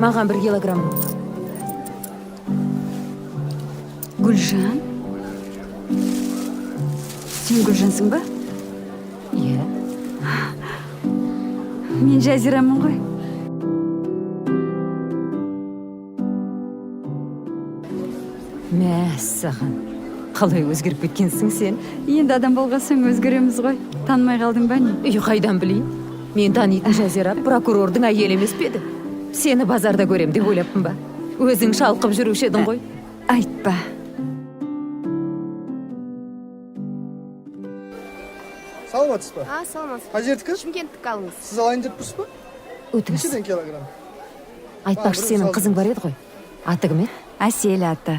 Маған 1 килограмм. Гүлжан? Сен Гүлжансың ба? Иә. Мен Жазирамын ғой. Мәссаған. Қалай өзгеріп кеткенсің сен? Енді адам болғансың өзгереміз ғой. Танымай қалдың ба не? Қайдан білейін? Мен танитын Жазира прокурордың әйелі емес пе еді? Сені базарда көрем деп ойлаппын ба? Өзің шалқып жүруші едің ғой. Айтпа. Саламатсыз ба? Саламатсыз. Қай жердікі? Шымкенттікі алыңыз. Сіз алайын деп тұрсыз ба? Өтіңіз. Нешеден килограмм? Айтпақшы, сенің қызың бар еді ғой. Аты кім еді? Әсел аты.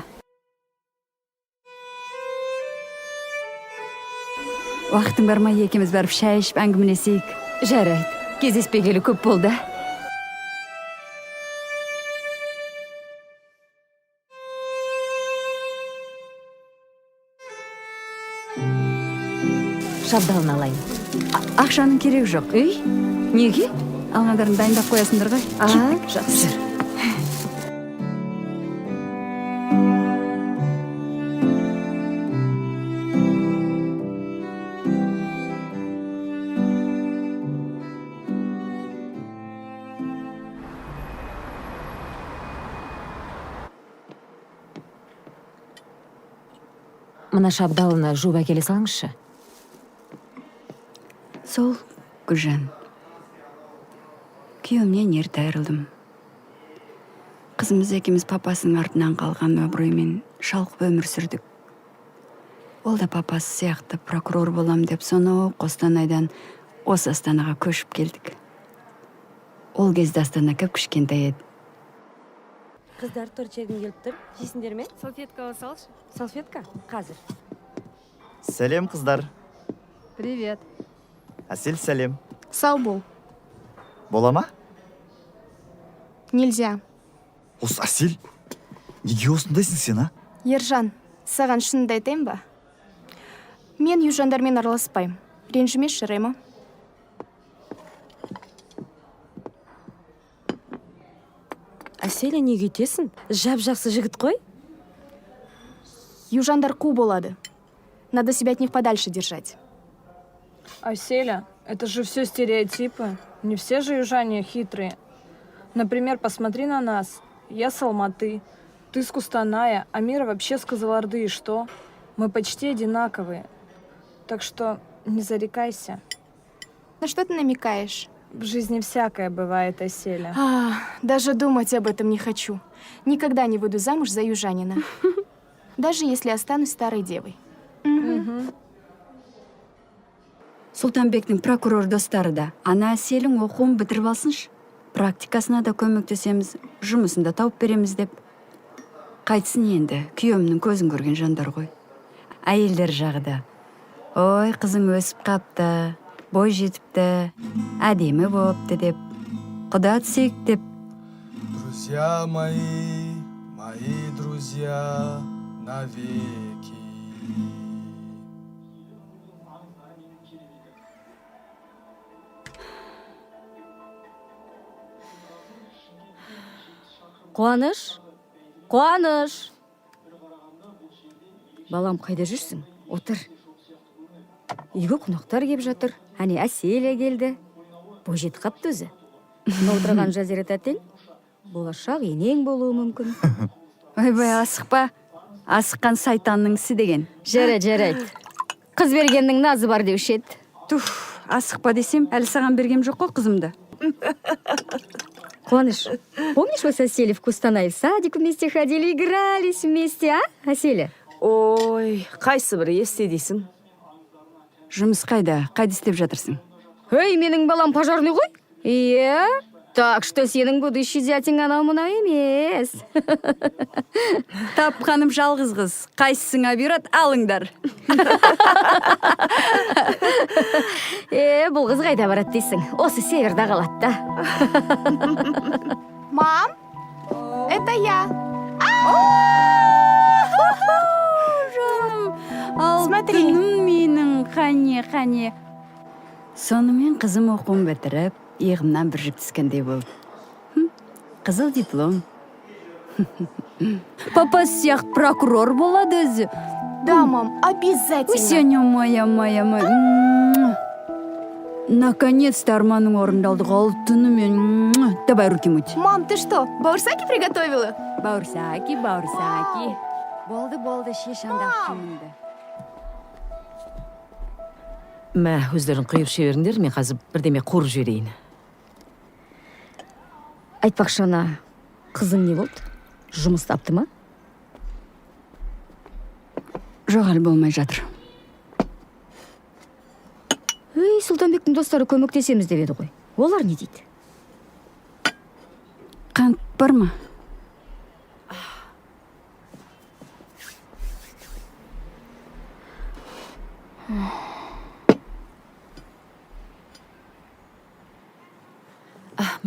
Уақытың бар ма, екеуміз барып шай ішіп әңгімелесейік? Жарайды. Кездеспегелі көп болды. Шабдалын алайын. Ақшаның керегі жоқ. Үй, неге? Алғандарын дайындап қоясыңдар ғой. Жақсы. Мына шабдалыны жуып әкеле салыңызшы. Сол, Гүлжан. Күйеуімнен ерте айырылдым. Қызымыз екеуміз папасының артынан қалған абыроймен шалқып өмір сүрдік. Ол да папасы сияқты прокурор болам деп сонау Қостанайдан осы Астанаға көшіп келдік. Ол кезде Астана кішкентай еді. Қыздар торт жегім келіп тұр. Жейсіңдер ме? Салфетка салшы. Салфетка? Қазір. Сәлем, қыздар. Привет. Әсел, сәлем. Сау бол. Бола ма? Нельзя. Осы Әсел, неге осындайсың сен, а? Ержан, саған шынымды айтайын ба? Мен южандармен араласпаймын. Ренжімеші, Рема. Әселя, неге өйтесің? Жап-жақсы жігіт қой. Южандар қу болады. Надо себя от них подальше держать. Аселя, это же все стереотипы. Не все же южане хитрые. Например, посмотри на нас. Я с Алматы, ты с Кустаная, а Мира вообще с Кызылорды. И что? Мы почти одинаковые. Так что не зарекайся. На что ты намекаешь? В жизни всякое бывает, Аселя. Даже думать об этом не хочу. Никогда не выйду замуж за южанина. Даже если останусь старой девой. Сұлтанбектің прокурор достары да, ана Әселің оқуын бітіріп алсыншы. Практикасына да көмектесеміз, жұмысын да тауып береміз деп. Қайтсын енді, күйеуімнің көзін көрген жандар ғой. Әйелдер жағы да. Ой, қызың өсіп қапты, бой жетіпті, әдемі болыпты деп. Құда түсейік деп. Друзья мои друзья навеки. Қуаныш? Қуаныш! Балам, қайда жүрсің? Отыр. Үйге қонақтар кеп жатыр. Әне Әселя келді. Бой жетіп қапты өзі. Отырған Жазира тәтең, болашақ енең болуы мүмкін. Ойбай, асықпа. Асыққан сайтанның ісі деген. Жарайды. Қыз бергеннің назы бар деуші еді. Туф, асықпа десем, әлі саған бергем жоқ қой қызымды. Қуаныш, помнишь, вы с Аселей в Кустанай в садик вместе ходили, игрались вместе, а, Аселя? Ой, қайсы бір есте дейсің? Жұмыс қайда істеп жатырсың? Эй, менің балам пожарный ғой? Иә? Так что сенің будущий зятең анау мынау емес. Тапқаным жалғыз қыз. Қайсысыңа бұйырады, алыңдар. Бұл қыз қайда барады дейсің? Осы северда қалады да. Мам, это я. Смотри. Алтыным менің, қане. Сонымен қызым оқуын бітіріп, иығымнан бір жүк түскендей болды. Қызыл диплом. Папасы сияқты прокурор болады өзі. Да, мам, обязательно. Сеня моя. Наконец-то арманың орындалды, алтыным. Давай руки мыть. Мам, ты что, баурсаки приготовила? Баурсаки. Болды, шешандақ киімімді. Мә, өздерің құйып жіберіңдер, мен қазір бірдеме қуырып жіберейін. Айтпақшы ана қызың не болды? Жұмыс тапты ма? Жоқ, әлі болмай жатыр. Ей, Сұлтанбектің достары көмектесеміз деп еді ғой. Олар не дейді? Қант бар ма?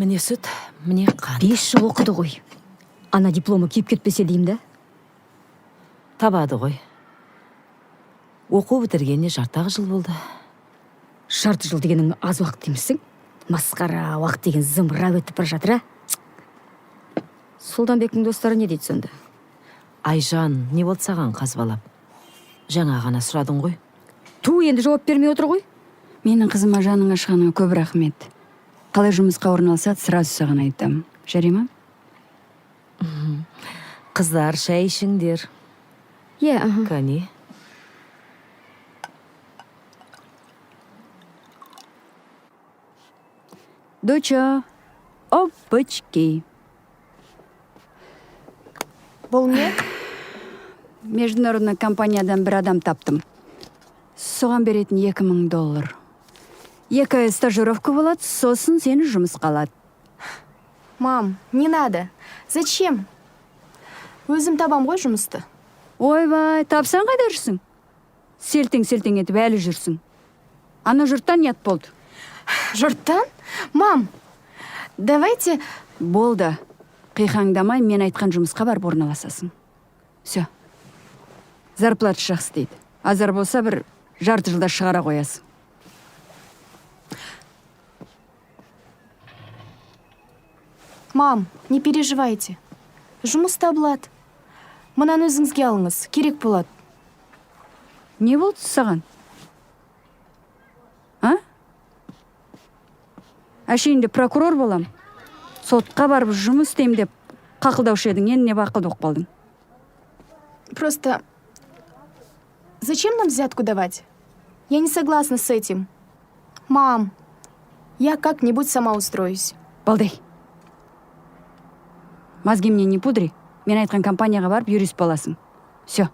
Міне сүт, міне қант. 5 жыл оқыды ғой. Ана дипломы киіп кетпесе деймін да. Табады ғой. Оқу бітіргеніне жарты жыл болды. Жарты жыл дегенің аз уақыт деймісің? Масқара, уақыт деген зымырап өтіп бара жатыр, а? Сұлтанбектің достары не дейді сонда? Айжан, не болды саған қазбалап? Жаңа ғана сұрадың ғой. Ту, енді жауап бермей отыр ғой. Менің қызыма жаның ашқаныңа көп рахмет. Қалай жұмысқа орналасады, сразу саған айтам. Жарай ма? Қыздар, шай ішіңдер. Кәне. Доча, опачки. Бұл не? Международный компаниядан бір адам таптым. Соған беретін $2000. 2 ай стажировка болады, сосын сені жұмысқа алады. Мам, не надо. Зачем? Өзім табам ғой жұмысты. Ойбай, тапсаң қайда жүрсің? Селтең етіп әлі жүрсің. Ана жұрттан ят болды. Жұрттан? Мам, давайте... Болды. Қиқаңдамай, мен айтқан жұмысқа барып орналасасың. Все. Зарплата жақсы дейді. Азар болса бір жарты жылда шығара қоясың. Мам, не переживайте. Жұмыс табылады. Мынаны өзіңізге алыңыз, керек болады. Не болды саған? А? Әшейінде прокурор болам. Сотқа барып жұмыс істеймін деп қақылдаушы едің, енді не бақылды оқып қалдың? Просто... Зачем нам взятку давать? Я не согласна с этим. Мам, я как-нибудь сама устроюсь. Балдай. Мозги мне не пудри. Мен айтқан компанияға барып юрист боласың. Все.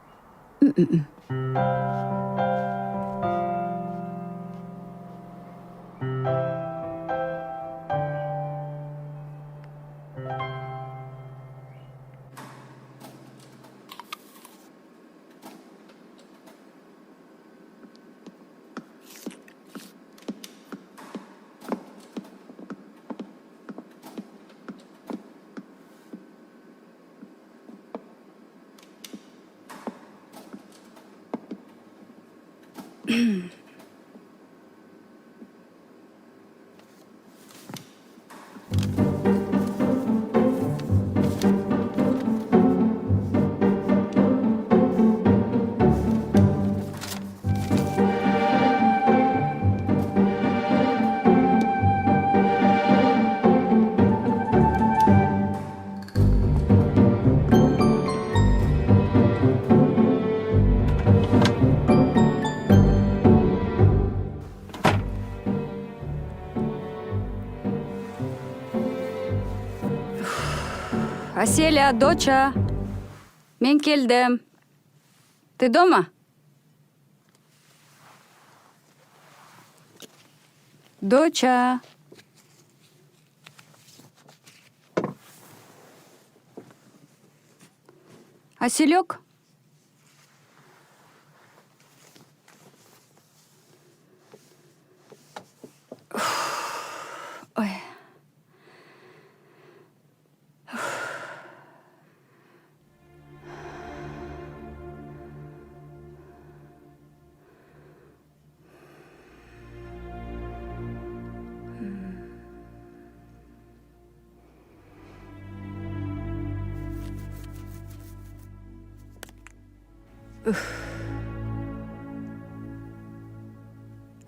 Аселя, доча, мен келдім. Ты дома? Доча. Аселек? Ой.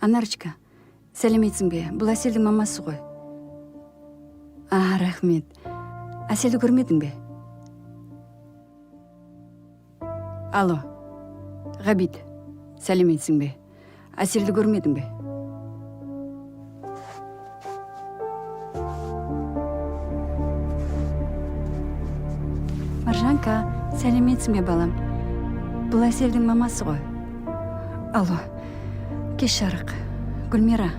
Анарочка, сәлеметсің бе? Бұл Әселдің мамасы ғой. Рахмет. Әселді көрмедің бе? Алло, Ғабит, сәлеметсің бе? Әселді көрмедің бе? Маржанка, сәлеметсің бе, балам? Бұл Әселдің мамасы ғой. Алло, кеш жарық. Гүлмира.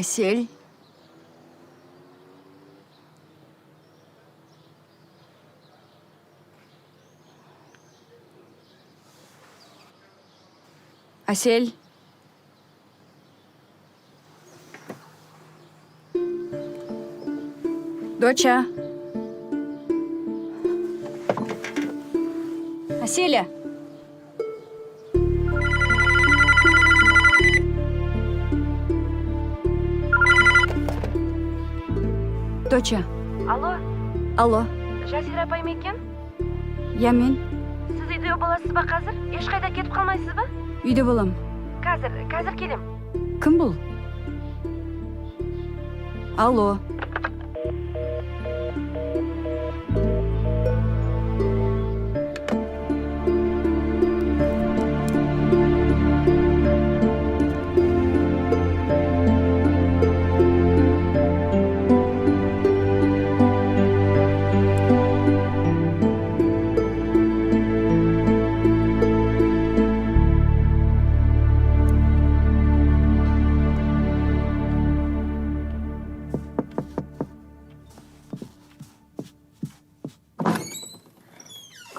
Әсел. Әсел. Доча. Әселя. Доча. Алло, Алло. Жазира апай ма екен? Я мен. Сіз үйде боласыз ба қазір? Ешқайда кетіп қалмайсыз ба? Үйде болам. Қазір келем. Кім бұл? Алло.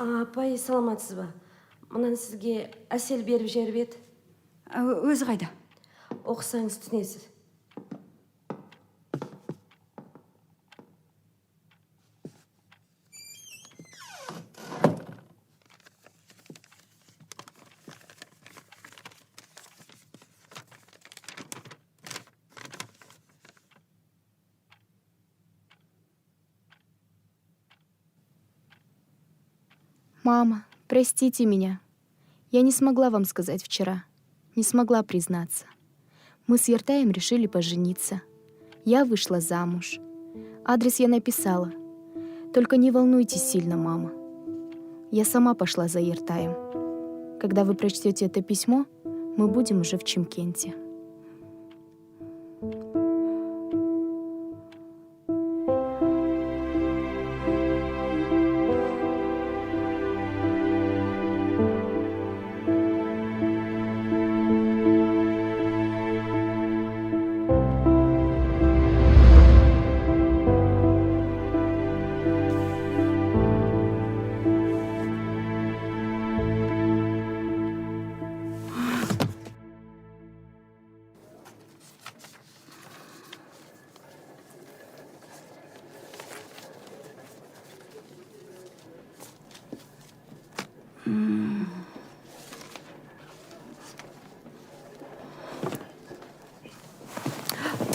Апай, саламатсыз ба? Мұнан сізге Әсел беріп жіберіп еді. Өзі қайда? Оқысаңыз түсінесіз. Мама, простите меня. Я не смогла вам сказать вчера. Не смогла признаться. Мы с Ертаем решили пожениться. Я вышла замуж. Адрес я написала. Только не волнуйтесь сильно, мама. Я сама пошла за Ертаем. Когда вы прочтете это письмо, мы будем уже в Чимкенте.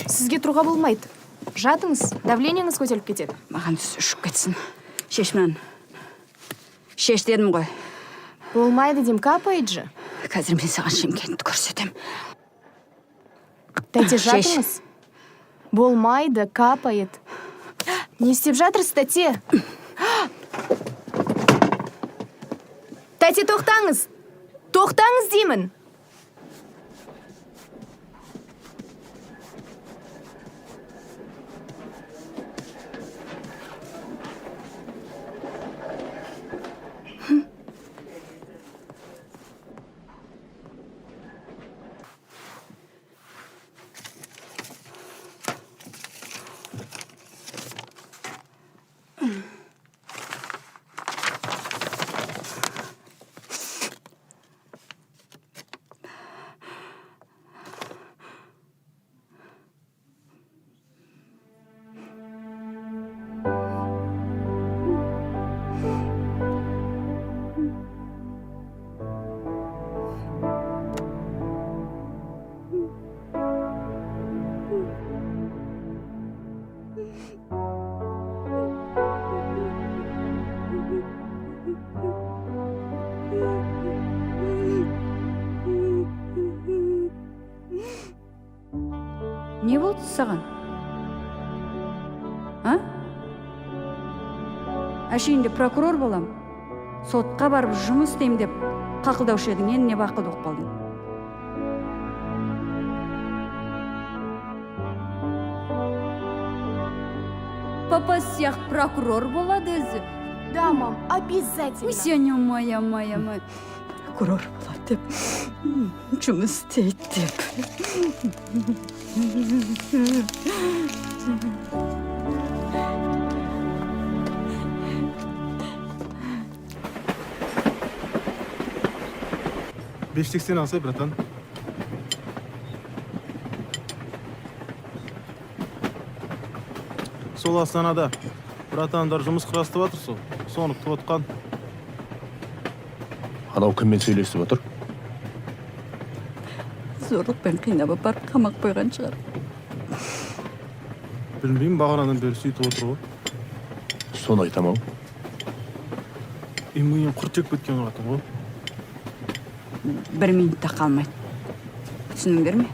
Сізге тұруға болмайды. Жатыңыз, давлениеңіз көтеріліп кетеді. Маған үшіп кетсін. Шеш мынаны. Шеш дедім ғой. Болмайды дем, капает же. Қазір мен саған Шымкентті көрсетем. Тәте, жатыңыз. Болмайды, капает. Не істеп жатырсыз, тәте. Тәте, тоқтаңыз. Тоқтаңыз деймін. Не болды саған? А? Әшейінде прокурор болам. Сотқа барып жұмыс істеймін деп қақылдаушы едің, енді не бақылды оқып қалдың? Папа сияқты прокурор болады өзі. Да, мам, обязательно. Сеня моя. Прокурор болады деп. Жұмыс істейді деп. Beş 80 alsa bратан. Сол Астанада братандар жұмыс құрастырып жатыр сол. Соны күтіп отқан. Анау кіммен сөйлесіп отыр? Зорлықпен қинап апарып қамақ қойған шығар. Білмеймін, бағанадан бері сөйтіп отыр ғой. Соны айтам ау. Миым құрт жеп кеткен қатын ғой. 1 минутта қалмайды. Түсініңдер ме?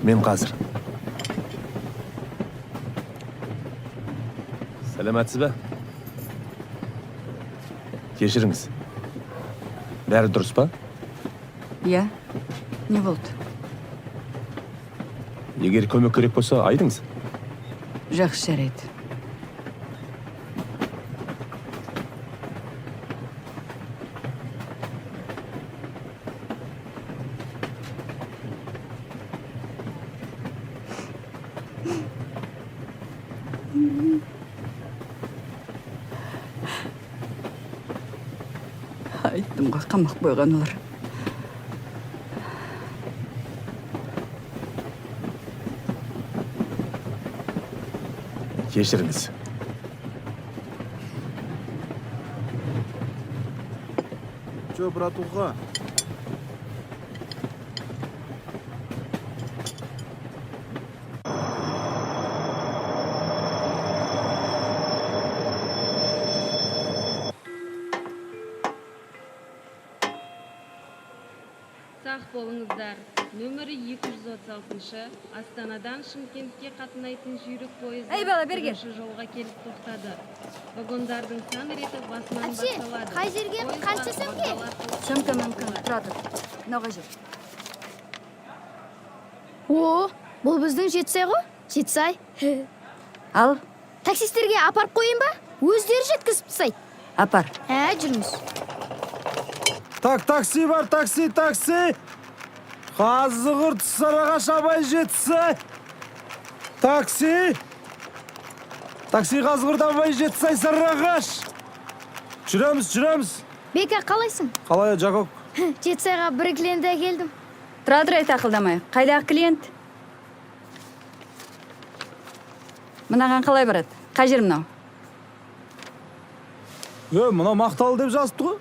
Мен қазір. Сәлемәтсіз бе? Кешіріңіз. Бәрі дұрыс па? Иә. Не болды? Егер көмек керек болса, айтыңыз. Жақсы жарайды. Айттым ғой, қамақ қойған олар. Кешіріңіз. Жо, братуға. Сақ болыңыздар. Нөмірі 236 Астанадан Шымкентке қатынайтын жүйрік пойызы Ей, бала, берге. бірінші жолға келіп тоқтады. Вагондардың сан реті басынан басталады. қай жерге, қанша сөмке? Сөмке мүмкін, тұра тұр. Мынауға жер. О, бұл біздің Жетісай ғой? Жетісай. Ал, Таксистерге апарып қойын ба? Өздері жеткізіп тастайды. апар. Жүрміз. Так, такси бар, такси. Қазығыр Сарыағаш Абай Жетісай. Такси Қазығыр Абай Жетісай Сарыағаш. Жүреміз. Бека, қалайсың? Қалай, Жакок? Жетісайға бір клиент келдім. Тұра тұр, ақылдамай. Қайдағы клиент? Мынаған қалай барады? Қай жер мынау? Мына Мақталы деп жазыпты ғой.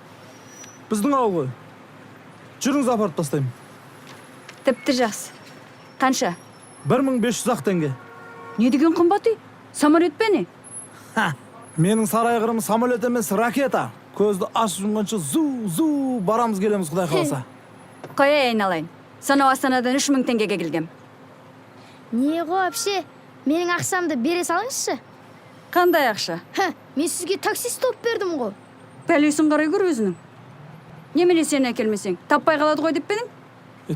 Біздің ауыл ғой. Жүріңіз, апарып тастаймын. Тіпті жақсы. Қанша? 1500 теңге. Не деген қымбат үй? Самолет пе не? Менің сарай қырым самолет емес, ракета. Көзді ашып жұмғанша зу барамыз келеміз, Құдай қаласа. Қоя айналайын. Сонау Астанадан 3000 теңгеге келгем. Не ғой, әпше? Менің ақшамды бере салыңызшы. Қандай ақша? Мен сізге таксист топ бердім ғой. Пәлесін қарай көр өзінің. Немене сен әкелмесең, таппай қалады ғой деп педің?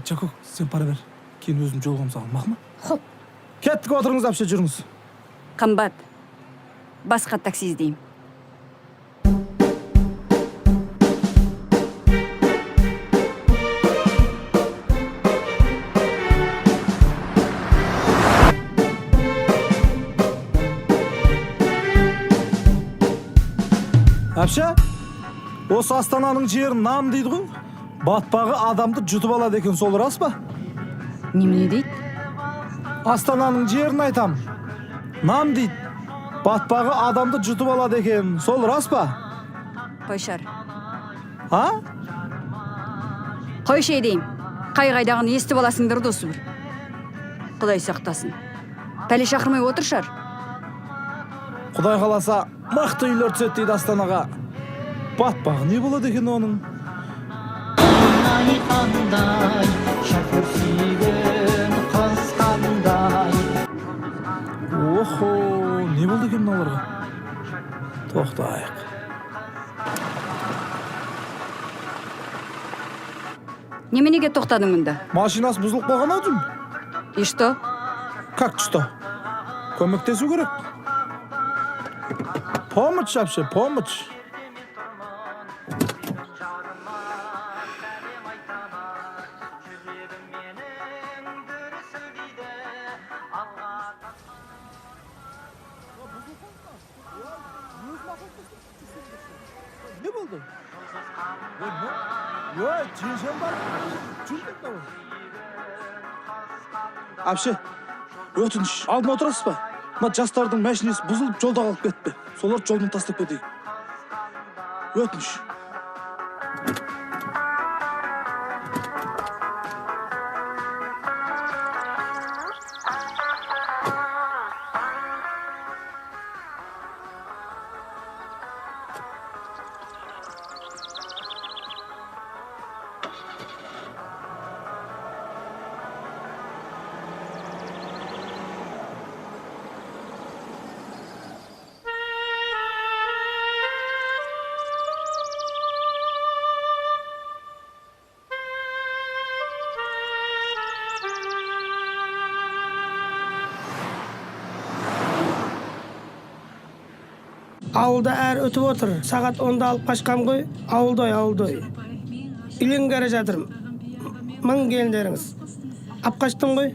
Жакок, сен пара бер. Кейін өзім жолғам саған, мақма? Хоп. Кеттік, отырыңыз, әпше, жүріңіз. Қымбат. Басқа такси іздеймін. Әпше, осы Астананың жерін нам дейді ғой. Батпағы адамды жұтып алады екен, сол рас па? Немене дейді? Астананың жерін айтам. Нам дейді. Батпағы адамды жұтып алады екен, сол рас па? Қойшар. А? Қойшай дейім. Қай-қайдағын естіп аласыңдар досы бір. Құдай сақтасын. Пәле шақырмай отыршар. Құдай қаласа, мақты үйлер түседі дейді Астанаға. Батпағы не болады екен оның? Охо, не болды екен мыналарға? Тоқтайық. Неменеге тоқтадың мұнда? Машинасы бұзылып қалған ау. И что? Как что? Көмектесу керек. Помощь вообще, помощь. Ne oldu? Yok, çeşen var. Çünkü de var. Әпше, өтініш, алдына отырасыз ба? Мына жастардың машинесі бұзылып жолда қалып кетті. Солар жолдан тастап кетейік. Өтініш. Ауылда әр өтіп отыр. Сағат 10-да алып қашқам ғой. Ауылдой. Үйленгелі бара жатырмын. Мың келіндеріңіз. Алып қаштың ғой.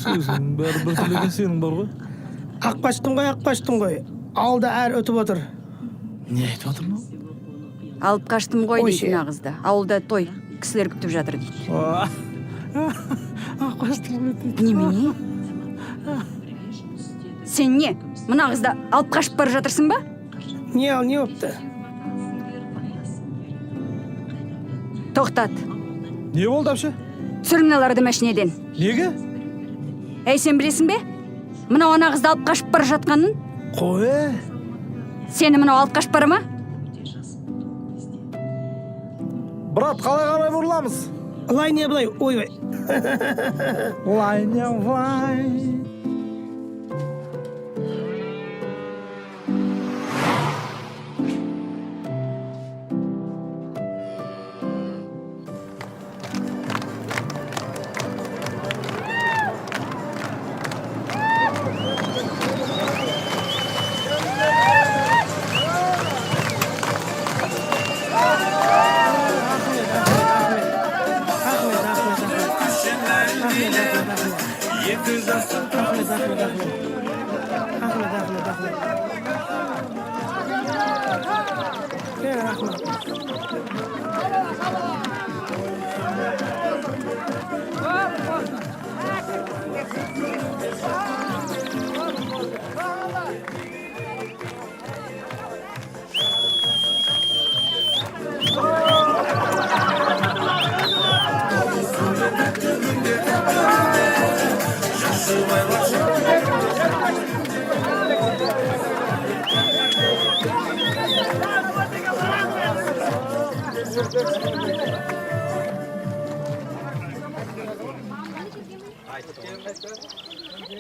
Сөзің бәрі бір тілеген сенің бар ғой. Ақ қаштың ғой. Ауылда әр өтіп отыр. Не айтып отыр мынау? Алып қаштым ғой дейді нағызда. Ауылда той, кісілер күтіп жатыр дейді. Ақ қаштың ғой. Немене? Сен не? Мына қызда алып қашып бара жатырсың ба? Не опты? Тоқтат. Не болды әпше? Түсір мыналарды машинеден. Неге? Әй, сен білесің бе? Мынау ана қызды алып қашып бара жатқанын? Қой. Сені мынау алып қашып бара ма? Брат, қалай қарай бұрыламыз? Былай не былай? Ой. Былай не былай.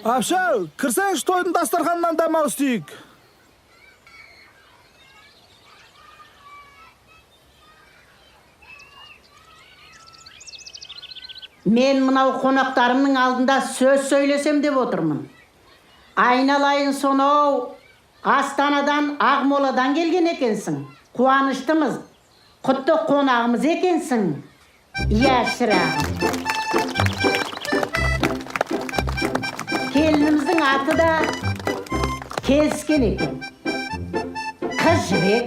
Әпше, кірсеңші тойдың дастарханынан тамақ істейік. Мен мынау қонақтарымның алдында сөз сөйлесем деп отырмын. Айналайын сонау Астанадан, Ақмоладан келген екенсің. Қуаныштымыз. Құтты қонағымыз екенсің. Иә, шырағым. Келініміздің аты да келіскен екен. Қыз жібек.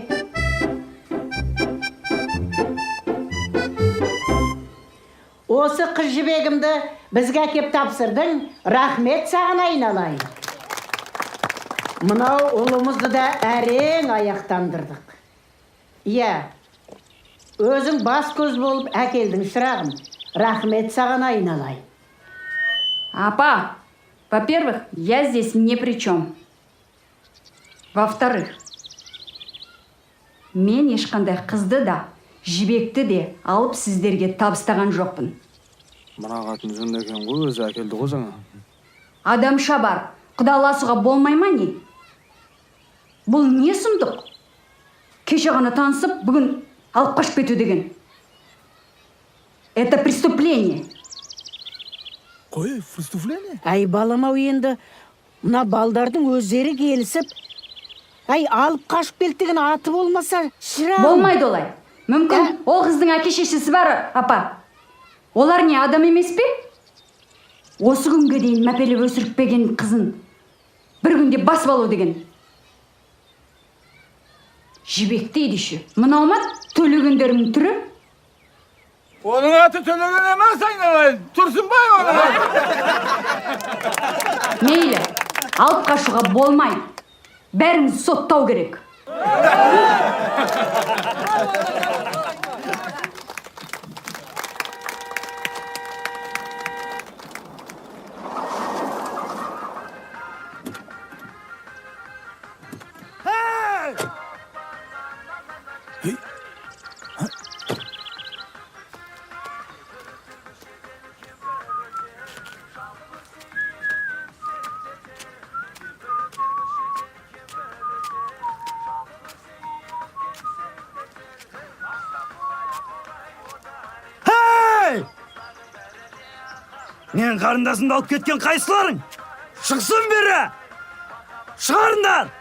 Осы қыз жібегімді бізге әкеп тапсырдың. Рахмет саған, айналайын. Мынау ұлымызды да әрең аяқтандырдық. Иә, өзің бас көз болып әкелдің, шырағым. Рахмет саған, айналайын. Апа, во-первых, я здесь ни при чем. Во-вторых, мен ешқандай қызды да, жібекті де алып сіздерге табыстаған жоқпын. Мына қатын жынды екен ғой, өзі әкелді ғой жаңа. Адамша бар, құдаласуға болмай ма не? Бұл не сұмдық? Кеше ғана танысып, бүгін алып қашып кету деген. Это преступление. Қой, преступление? Ай, баламау енді, мына балдардың өздері келісіп, ай, алып қашып келтіген аты болмаса, шырағым. Болмайды олай. Мүмкін, ол қыздың әке-шешесі бар, апа. Олар не, адам емес пе? Осы күнге дейін мәпелеп өсіріппеген қызын бір күнде басып алу деген. Жібек дейді ше. Мынау ма төлегендердің түрі? Оның аты төлеген емес, айналайын. Тұрсынбай оның. Мейлі, алып қашуға болмай. Бәріңіз соттау керек. Мен қарындасымды алып кеткен қайсыларың? Шықсын бері! Шығарындар!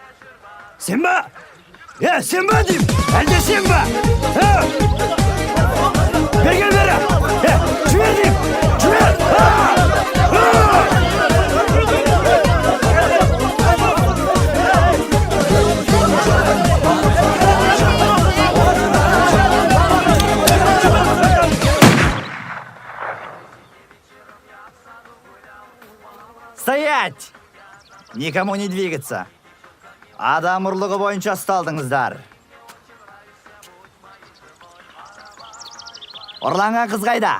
Сен ба? Сен ба дейм? Әлде сен ба? Бергел бері! Жібер дейм! Жібер! Стоять! Никому не двигаться. Адам ұрлығы бойынша ұсталдыңыздар. Ұрланған қыз қайда?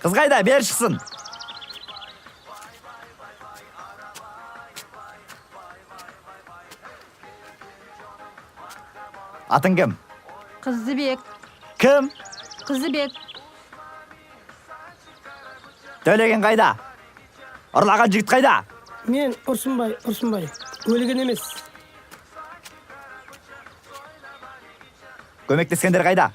Қыз қайда? Бер шықсын. Атың кім? Қызыбек. Кім? Қызыбек. Төлеген қайда? Ұрлаған жігіт қайда? Мен Ұрсынбай. Өлген емес. Көмектескендер қайда?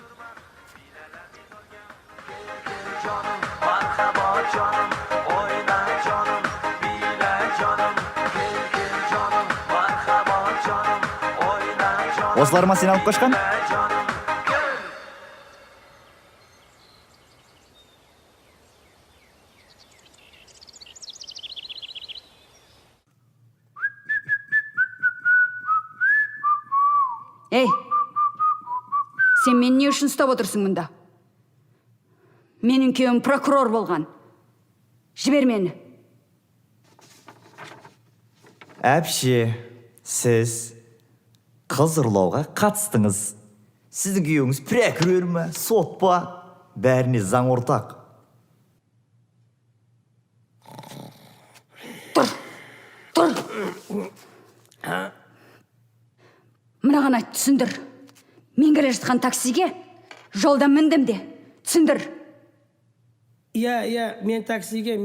Осылар ма сен алып қашқан? Ей, сен мен не үшін ұстап отырсың мұнда? Менің күйеуім прокурор болған. Жібер мені. Әпше, сіз қыз ұрлауға қатыстыңыз. Сіздің күйеуіңіз прокурор ма, сот па? Бәріне заң ортақ. Тұр. Мынаған айт, түсіндір. Мен келе жатқан таксиге жолда міндім де. Түсіндір. Иә, мен таксиге.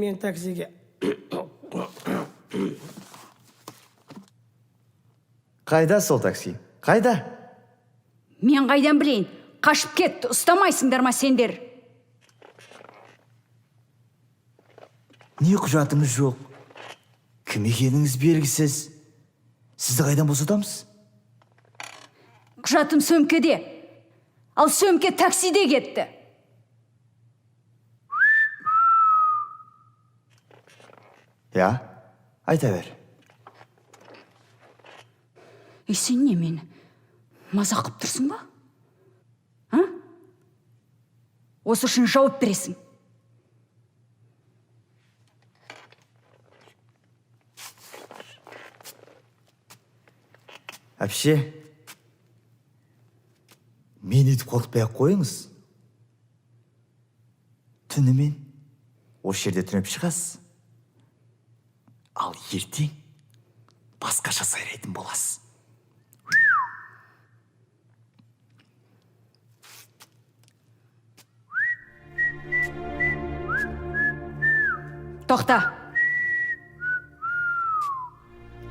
Қайда сол такси? Қайда? Мен қайдан білейін? Қашып кетті, ұстамайсыңдар ма сендер? Не құжатыңыз жоқ? Кім екеніңіз белгісіз. Сізді қайдан босатамыз? Құжатым сөмкеде. Ал сөмке таксиде кетті. Я? Айта бер. Сен не мені? Мазақ қып тұрсың ба? Осы үшін жауап бересің. Әпше, мен етіп қорқытпай-ақ қойыңыз. Түнімен осы жерде түнеп шығасыз. Ал ертең басқаша сайрайтын боласыз. Тоқта.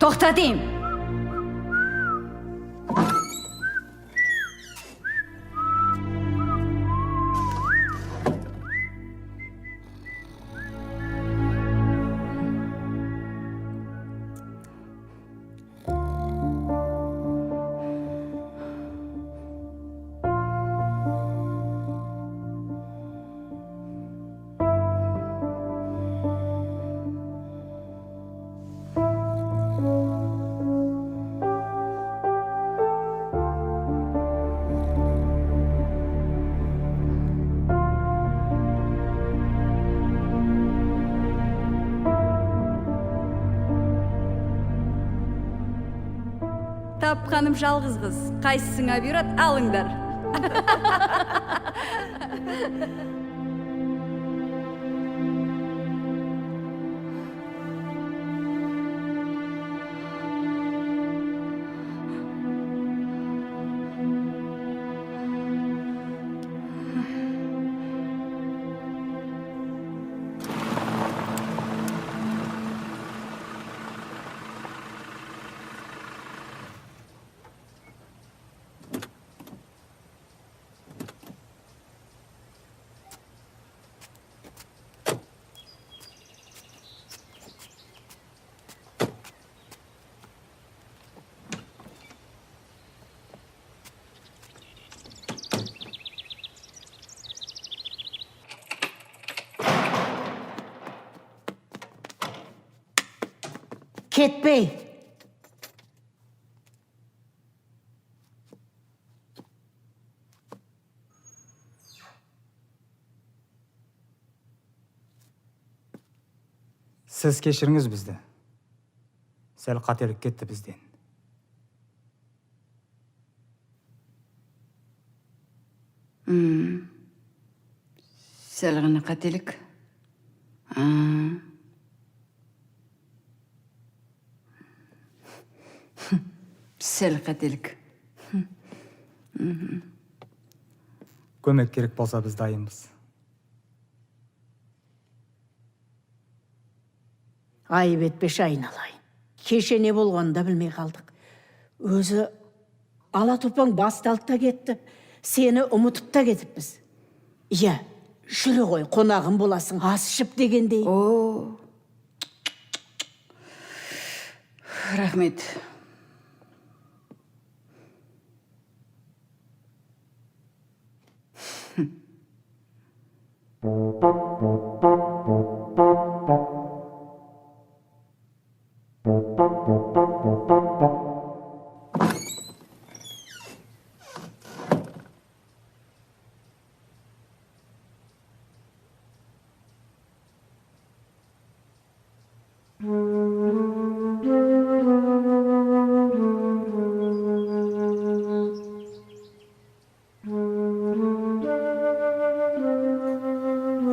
Тоқта дейм. Тапқаным жалғыз қыз. Қайсысыңа бұйырады, алыңдар. Кетпей. Сіз кешіріңіз бізді. Сәл қателік кетті бізден. Сәл ғана қателік. Сәл қателік. Көмек керек болса біз дайынбыз. Айып етпеші айналайын. Кеше не болғанын да білмей қалдық. Өзі ала топаң басталып та кетті. Сені ұмытып та кетіппіз. Иә, жүре ғой, қонағым боласың, ас ішіп дегендей. Рахмет.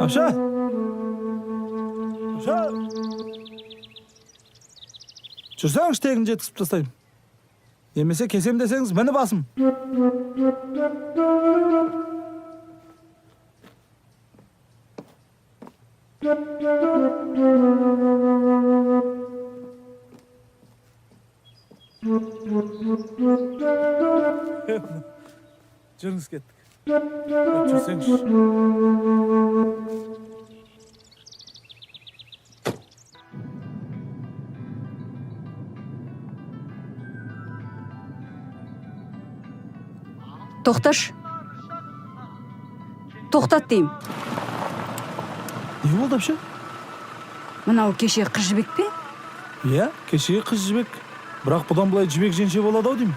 Апша! Апша! Жүрсеңіз тегін жеткізіп тастайым. Емесе кесем десеңіз, мені басым. Жүріңіз кеттік. Жүрсеңіз. Тоқташ. Тоқтат дейм. Не болды әпше? Мынау кеше қыз жібек пе? Иә, кешегі қыз жібек. Бірақ бұдан былай жібек женше болады ау деймін.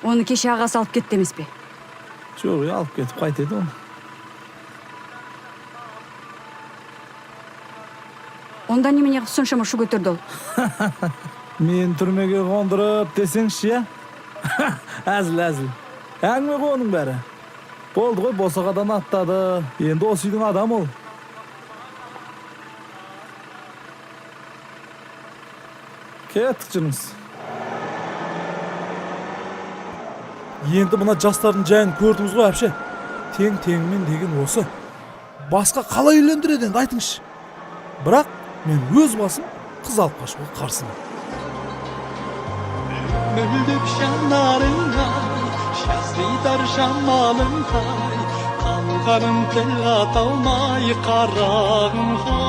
Оны кеше ағасы алып кетті емес пе? Жоқ, алып кетіп қайтеді оны. Онда немене соншама шу көтерді ол? Мен түрмеге қондырып десеңші, иә? Әзіл. Әңгіме ғой оның бәрі. Болды ғой, босағадан аттады. Енді осы үйдің адамы ол. Кеттік жыныңыз. Енді мына жастардың жайын көрдіңіз ғой әпше. Тең-теңмен деген осы. Басқа қалай үйлендіреді енді айтыңызшы. Бірақ мен өз басым қыз алып қашуға қарсымын. Müldük şanlarına şazidar şamalınha Kalkarım tel atılmay karağınha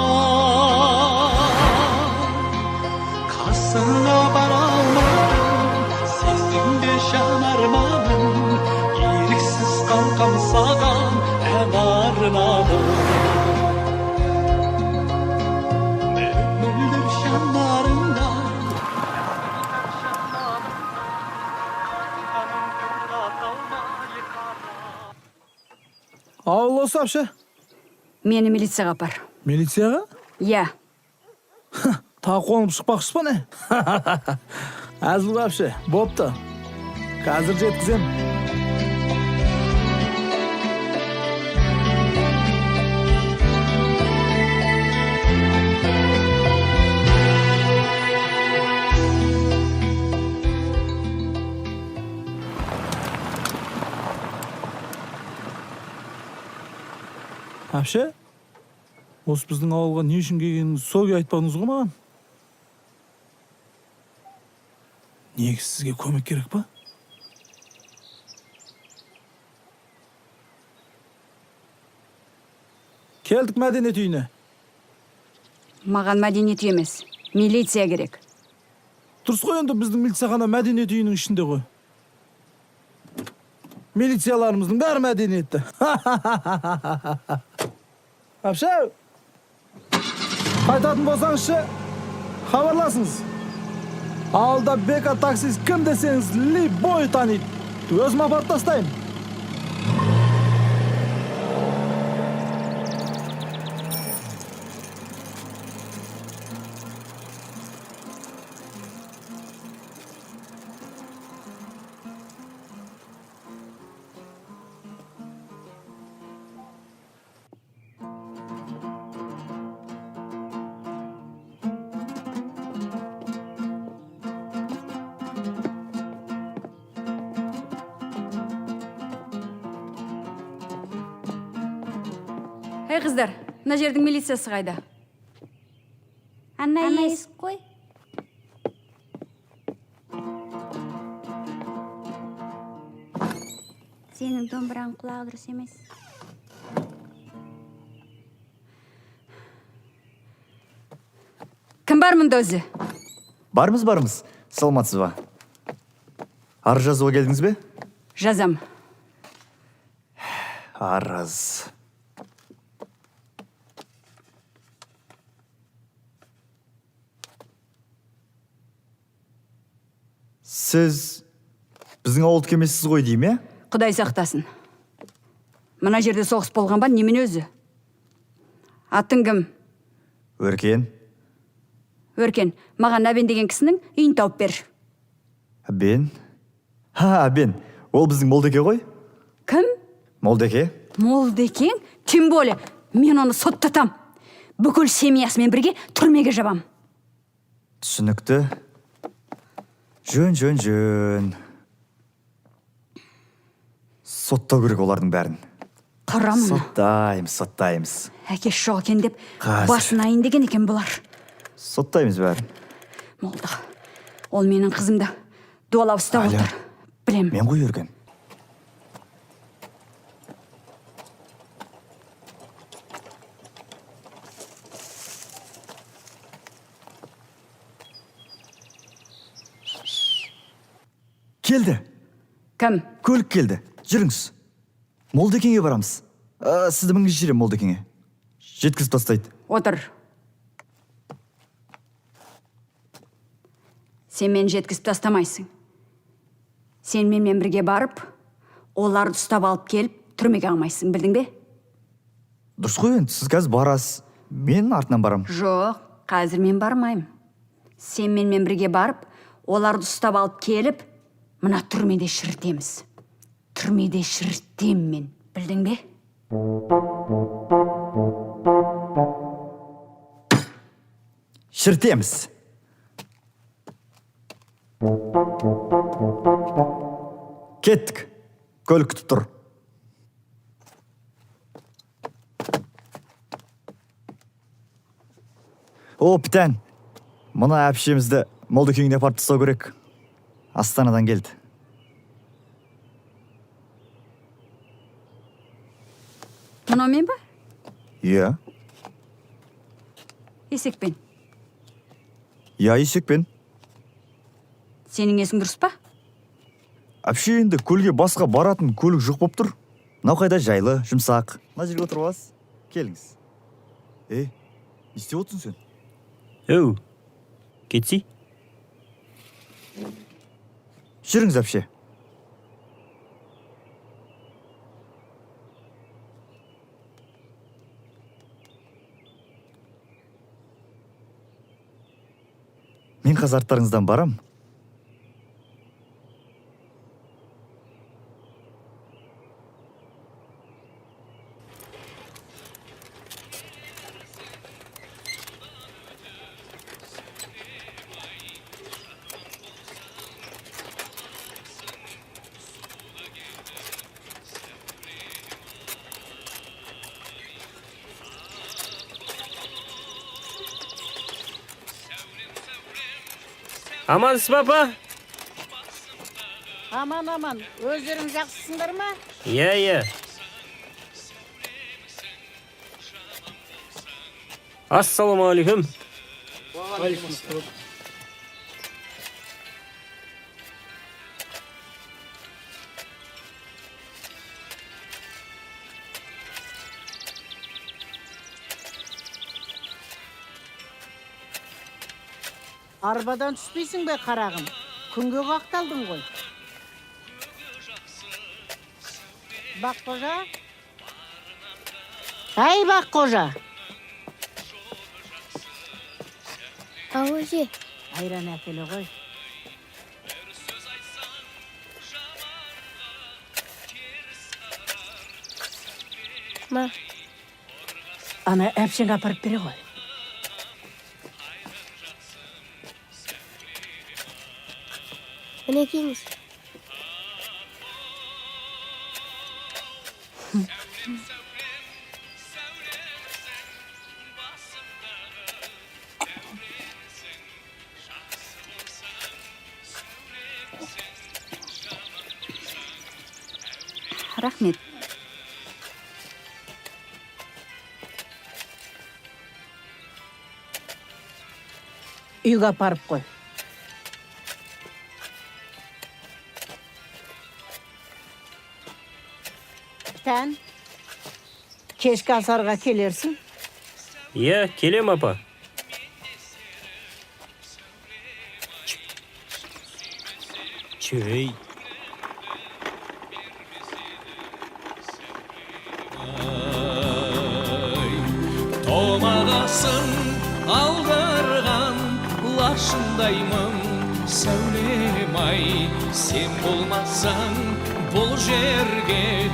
Kasına baralmadım Sesinde şanarmadım İriksiz kalkam sağam Emarnadım Müldük şanlarına Ауыл осы әпше? Мені милицияға апар. Милицияға? Иә. Тағы қонып шықпақшы па не? Әзіл ғой әпше, бопты. Қазір жеткізем. Әпше, осы біздің ауылға не үшін келгеніңізді соғы айтпадыңыз ғой маған? Негізі сізге көмек керек па? Келдік мәдениет үйіне. Маған мәдениет үй емес, милиция керек. Дұрыс қой, енді біздің милицияхана мәдениет үйінің ішінде ғой. Милицияларымыздың бәрі мәдениетті. Әпше, қайтатын болсаңызшы, хабарласыңыз. Ауылда бека таксист кім десеңіз, любой таниды. Өзім апарып тастаймын. Ей қыздар, мына жердің милициясы қайда? Ана есік қой. Сенің домбыраң құлағы дұрыс емес. Кім бар мұнда өзі? Бармыз. Саламатсыз ба? Арыз жазуға келдіңіз бе? Жазам. Арыз. Сіз біздің ауылдық емессіз ғой дейм, е? Құдай сақтасын. Мына жерде соғыс болған ба, немен өзі? Атын кім? Өркен. Өркен, маған Әбен деген кісінің үйін тауып бер. Әбен? Әбен. Ол біздің Молдеке ғой? Кім? Молдеке. Молдекең? Тем более, мен оны соттатам. Бүкіл семьясымен бірге түрмеге жабам. Түсінікті. Жөн. Соттау керек олардың бәрін. Қарамын. Соттаймыз. Әкеш жоқ екен деп, Қазір. басын айын деген екен бұлар. Соттаймыз бәрін. Молда, ол менің қызымды дуалап ұстап Алло. отыр. Білем. Мен ғой Өркен. Келді. Кім? Көлік келді. Жүріңіз. Молдекеңе барамыз. Сізді мінгізіп жіберем Молдекеңе. Жеткізіп тастайды. Отыр. Сен мені жеткізіп тастамайсың. Сен менімен бірге барып, оларды ұстап алып келіп, түрмеге алмайсың, білдің бе? Дұрыс қой енді, сіз қазір барасыз. Мен артынан барам. Жоқ, қазір мен бармаймын. Сен менімен бірге барып, оларды ұстап алып келіп, мына түрмеде шірітеміз. Түрмеде шірітем мен, білдің бе? Шіртеміз. Кеттік. Көлік күтіп тұр. О, Пітән. Мұна әпшемізді Молдекеңіне апарып тастау керек. Астанадан келді. Мынау мен ба? Иә. Есекпен. Иә, есекпен. Сенің есің дұрыс па? Әпше енді көлге басқа баратын көлік жоқ боп тұр. Мынау қайда жайлы, жұмсақ. Мына жерге отырып аласыз. Келіңіз. Не істеп отырсың сен? Өу, кетсей? Жүріңіз, әпше. Мен қазір арттарыңыздан барам. Амансыз ба, апа? Аман, өздерің жақсысыңдар ма? Иә. Ассалаумағалейкум. Арбадан түспейсің бе, қарағым? Күнге қақталдың ғой. Баққожа? Әй, Баққожа! Ау, әже. Айран әкелі ғой. Ма. Ана әпшен апарып бере ғой. Мінекейіңіз. Рахмет. Үйге апарып қой. Пітән, кешкі асарға келерсің? Иә, келем, апа. Чөй. Томағасын алдырған лашындаймын сәулем-ай, сен болмасаң бұл жерге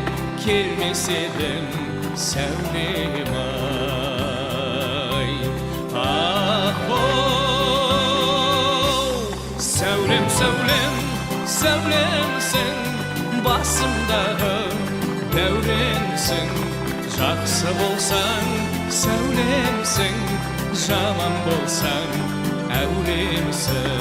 келмес едім сәулем-ай. Сәулем, сәулемсің, басымдағы дәуренсің. Жақсы болсаң сәулемсің, жаман болсаң әулемсің.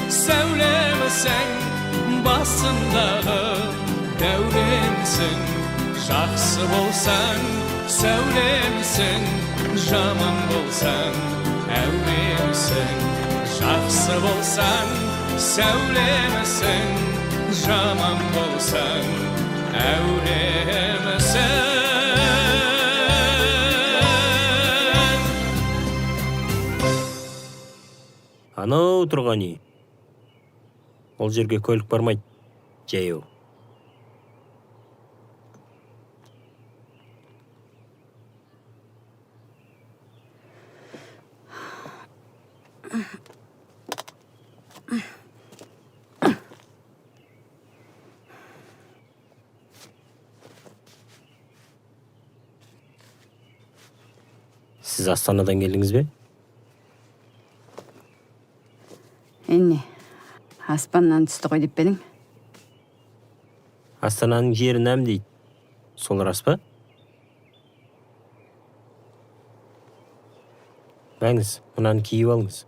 Сәулемсің, басымдағы дәуренсің. Жақсы болсаң сәулемсің, жаман болсаң әулемсің. жақсы болсаң сәулемісің, жаман болсаң әуремісің. Анау тұрған үй. Ол жерге көлік бармайды. Жаяу. Сіз Астанадан келдіңіз бе? Энне, аспаннан түсті ғой деп пе едің? Астананың жері нәм дейді. Сол рас па? Бәңіз, мынаны киіп алыңыз.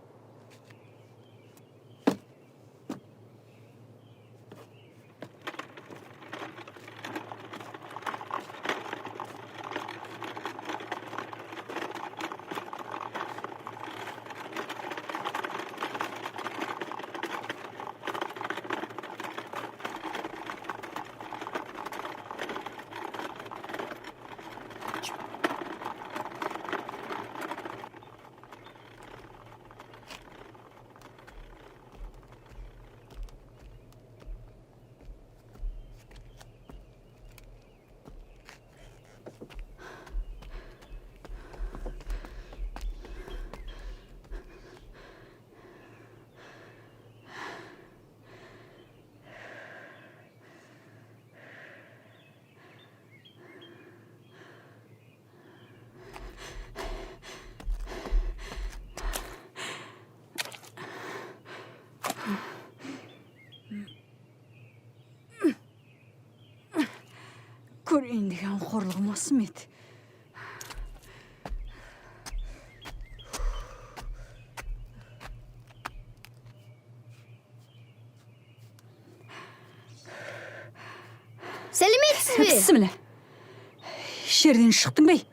Көрейін деген қорлығым осы ма еді? Сәлеметсіз бе? Бісміллә. Жерден шықтың бей?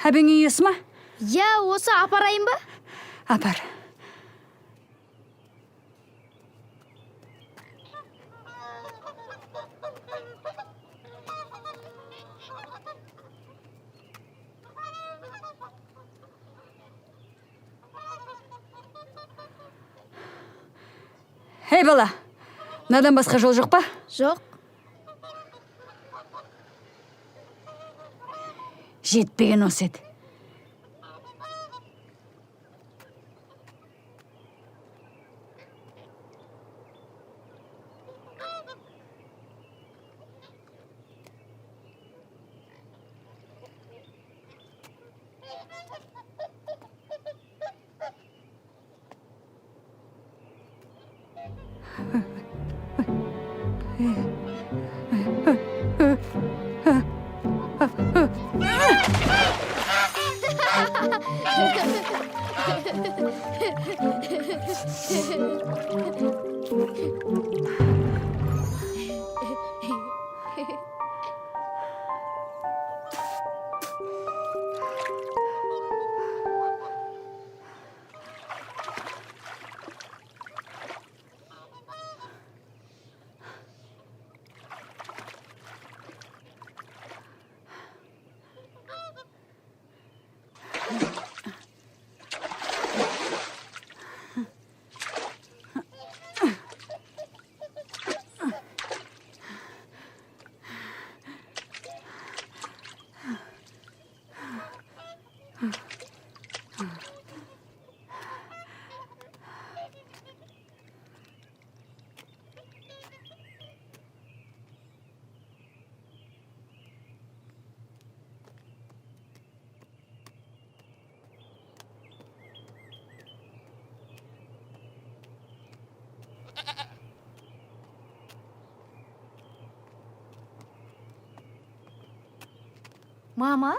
Әбің үйесі ма? Я, осы апарайын ба? Апар. Эй, бала, мынадан басқа жол жоқ па? Жоқ. Жетпеген осы еді. Мама?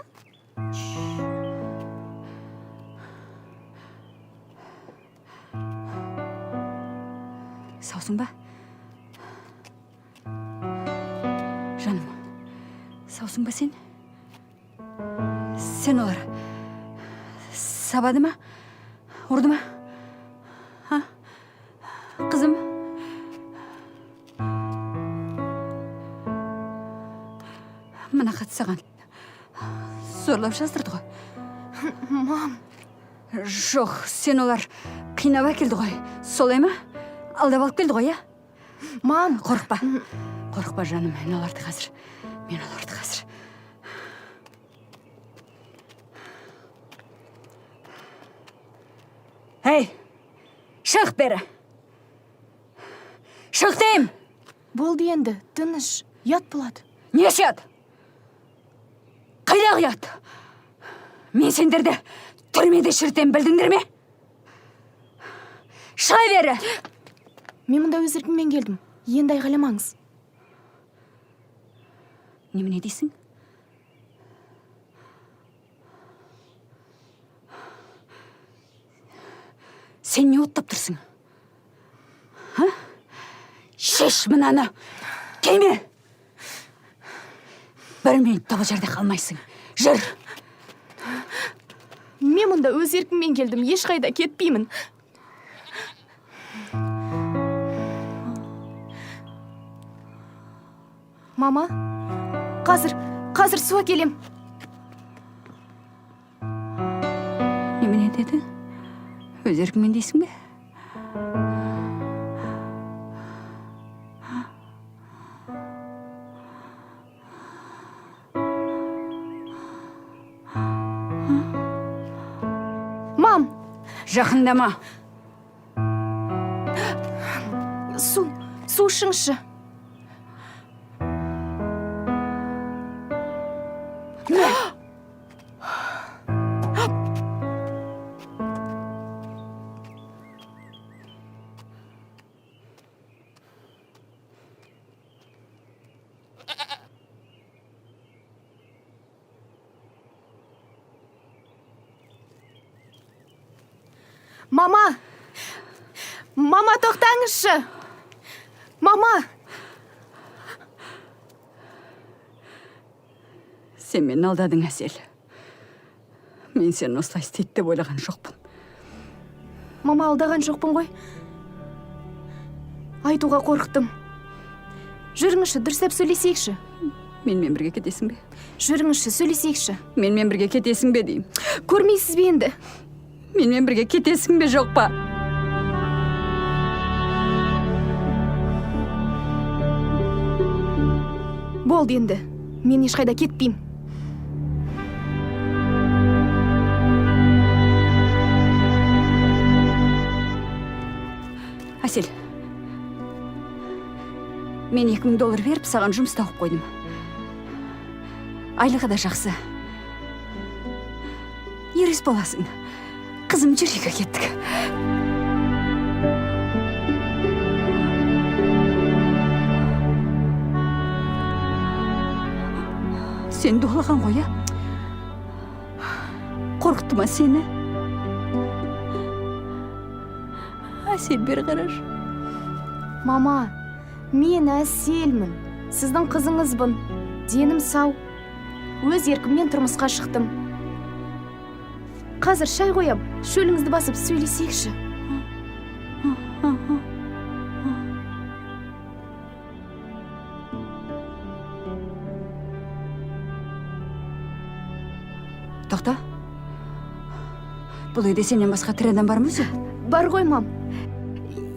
Саусың ба? Жаным, саусың ба сен? Сен олар сабады ма? Ұрды ма? Ha? Қызым? Мына хат саған. Зорлап жаздырды ғой. Мам, Жоқ, сен олар қинап әкелді ғой. Солай ма? Алдап алып келді ғой, иә? мам, Қорықпа. Қорықпа, жаным. Мен оларды қазір. Эй, шық бері. Шық дейм. болды енді, тыныш, ят болады. Неше ят? Қайдағы ят? Мен сендерді түрмеде шіртем, білдіңдер ме? Шыға бері. Мен мұнда өз еркіммен келдім. Енді айғайламаңыз. Немене дейсің? Сен не оттап тұрсың? Шеш мынаны. Келме. Бір минут бұл жерде қалмайсың. Жүр. Мен мұнда өз еркіммен келдім. Ешқайда кетпеймін. Мама, қазір су әкелем. Немене деді? Өз еркіңмен дейсің бе? Мам, Жақындама. су ішіңізші. Мама, тоқтаңызшы. Мама. Сен мені алдадың, Әсел. Мен сені осылай істейді деп ойлаған жоқпын. Мама, алдаған жоқпын ғой. Айтуға қорықтым. Жүріңізші, дұрыстап сөйлесейікші. Менімен бірге кетесің бе? Жүріңізші, сөйлесейікші. Менімен бірге кетесің бе деймін. Көрмейсіз бе енді? Менімен бірге кетесің бе, жоқ па? Болды енді. Мен ешқайда кетпейм. Әсел, мен $2000 беріп, саған жұмыс тауып қойдым. Айлығы да жақсы. Ерес боласың. Қызым, жүрейік кеттік. Сен доғылған ғой, қорқытты ма сені? Әсел, бері қараш. Мама, мен Әселмін. Сіздің қызыңызбын. Денім сау. Өз еркіммен тұрмысқа шықтым. Қазір шай қоям. Шөліңізді басып сөйлесейікші. Тоқта. Бұл үйде сенен басқа тірі адам бар ма өзі? Бар ғой, мам.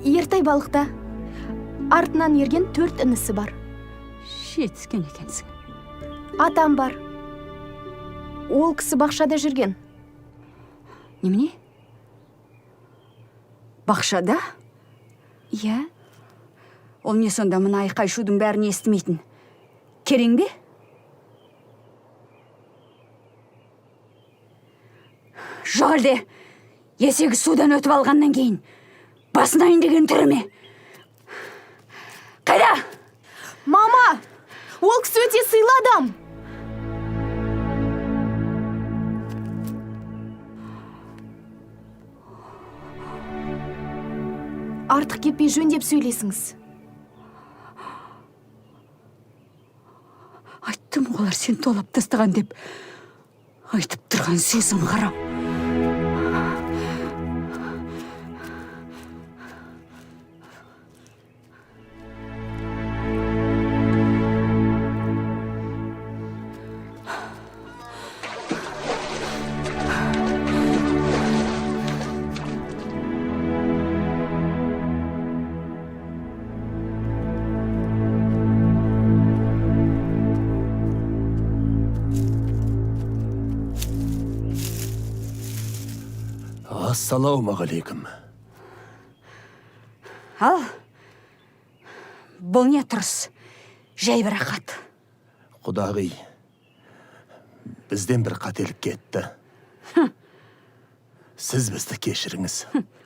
Ертай балықта. Артынан ерген 4 інісі бар. Жетіскен екенсің. Атам бар. Ол кісі бақшада жүрген. Немене? Бақшада? Иә. Ол не сонда мына айқай шудың бәрін естімейтін? Керең бе? Жоқ әлде, есегі судан өтіп алғаннан кейін басынайын деген түрі ме? Қайда? Мама, ол кісі өте сыйлы адам. Артық кетпей жөндеп сөйлесіңіз. Айттым, олар сен толап тастаған деп. Айтып тұрған сөзің қара. Ассалаумағалейкум. Ал, бұл не тұрыс? Жай бір ақат. Құдағи, бізден бір қателік кетті. Сіз бізді кешіріңіз.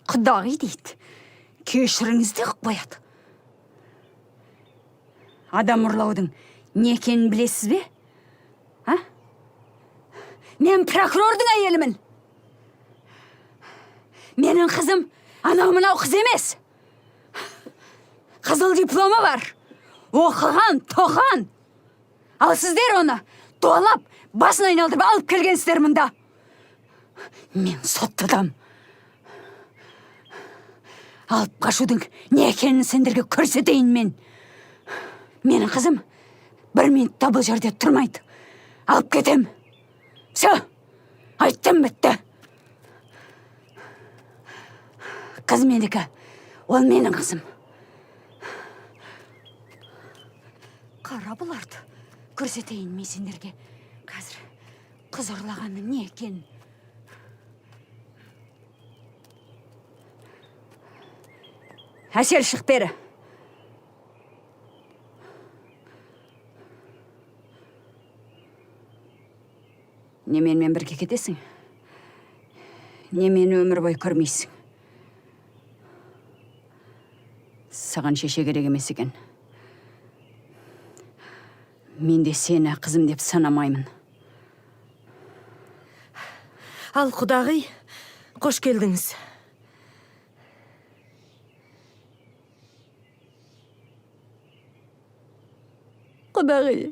Құдағи дейді. Кешіріңізді қояды. Адам ұрлаудың не екенін білесіз бе? А? Мен прокурордың әйелімін. Менің қызым анау мынау қыз емес. Қызыл дипломы бар. Оқыған, тоқан. Ал сіздер оны дуалап, басын айналдырып алып келгенсіздер мұнда. Мен соттыдам. Алып қашудың не екенін сендерге көрсетейін мен. Менің қызым бір минутта бұл жерде тұрмайды. Алып кетем. Все, айттым бітті. Қыз менікі, ол менің қызым. Қара бұларды көрсетейін мен сендерге. Қазір қыз ұрлағанның не екенін. Әсел, шық бері. Не менімен бірге кетесің? Не мені өмір бойы көрмейсің? Саған шеше керек емес екен. Мен де сені қызым деп санамаймын. Ал, құдағи, қош келдіңіз. Құдағи,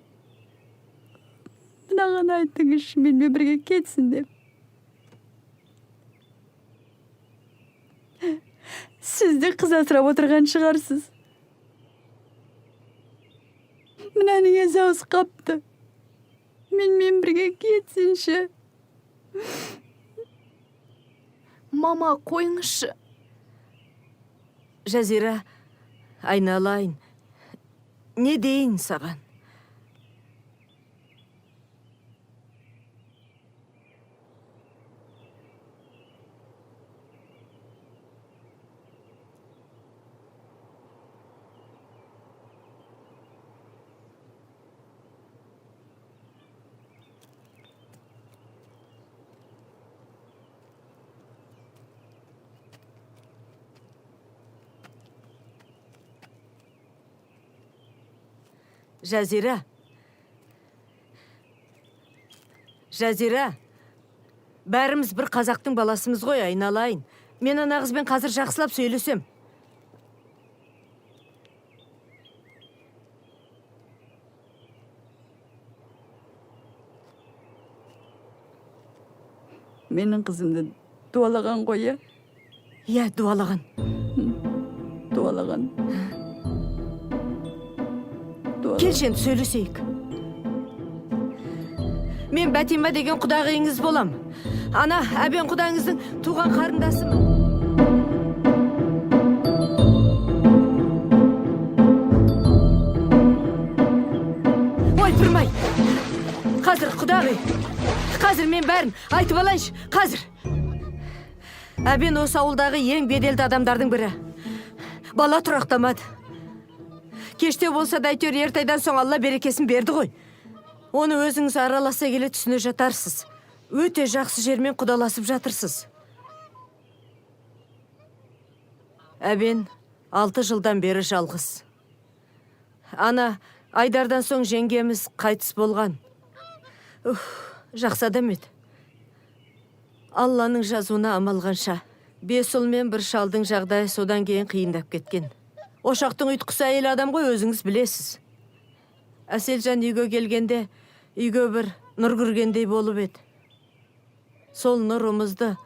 мынаған айтыңыз, менімен бірге кетсін деп. Сізді қыз асырап отырған шығарсыз. Мынаның есі ауыз қапты. Менімен бірге кетсінші. Мама, қойыңызшы. Жазира, айналайын. Не дейін саған? Жазира. Жазира. Бәріміз бір қазақтың баласымыз ғой, айналайын. Мен ана қызбен қазір жақсылап сөйлесем. Менің қызымды дуалаған ғой, Иә, дуалаған. Дуалаған. Келшен, сөйлесейік. Мен Бәтима деген құдағиыңыз болам. Ана, әбен құдаңыздың туған қарындасымын. Ой, тұрмай. Қазір, құдағи. Қазір мен бәрін айтып алайыншы. Қазір. Әбен осы ауылдағы ең беделді адамдардың бірі. Бала тұрақтамады. Кеште болса да әйтеуір ертайдан соң Алла берекесін берді ғой. Оны өзіңіз араласа келе түсіне жатарсыз. Өте жақсы жермен құдаласып жатырсыз. Әбен 6 жылдан бері жалғыз. Ана, Айдардан соң жеңгеміз қайтыс болған. Жақсы адам еді. Алланың жазуына амалғанша. 5 ұл мен 1 шалдың жағдайы содан кейін қиындап кеткен. Ошақтың ұйтқысы әйел адам ғой, өзіңіз білесіз. Әселжан үйге келгенде, үйге бір нұр кіргендей болып еді. Сол нұрымызды,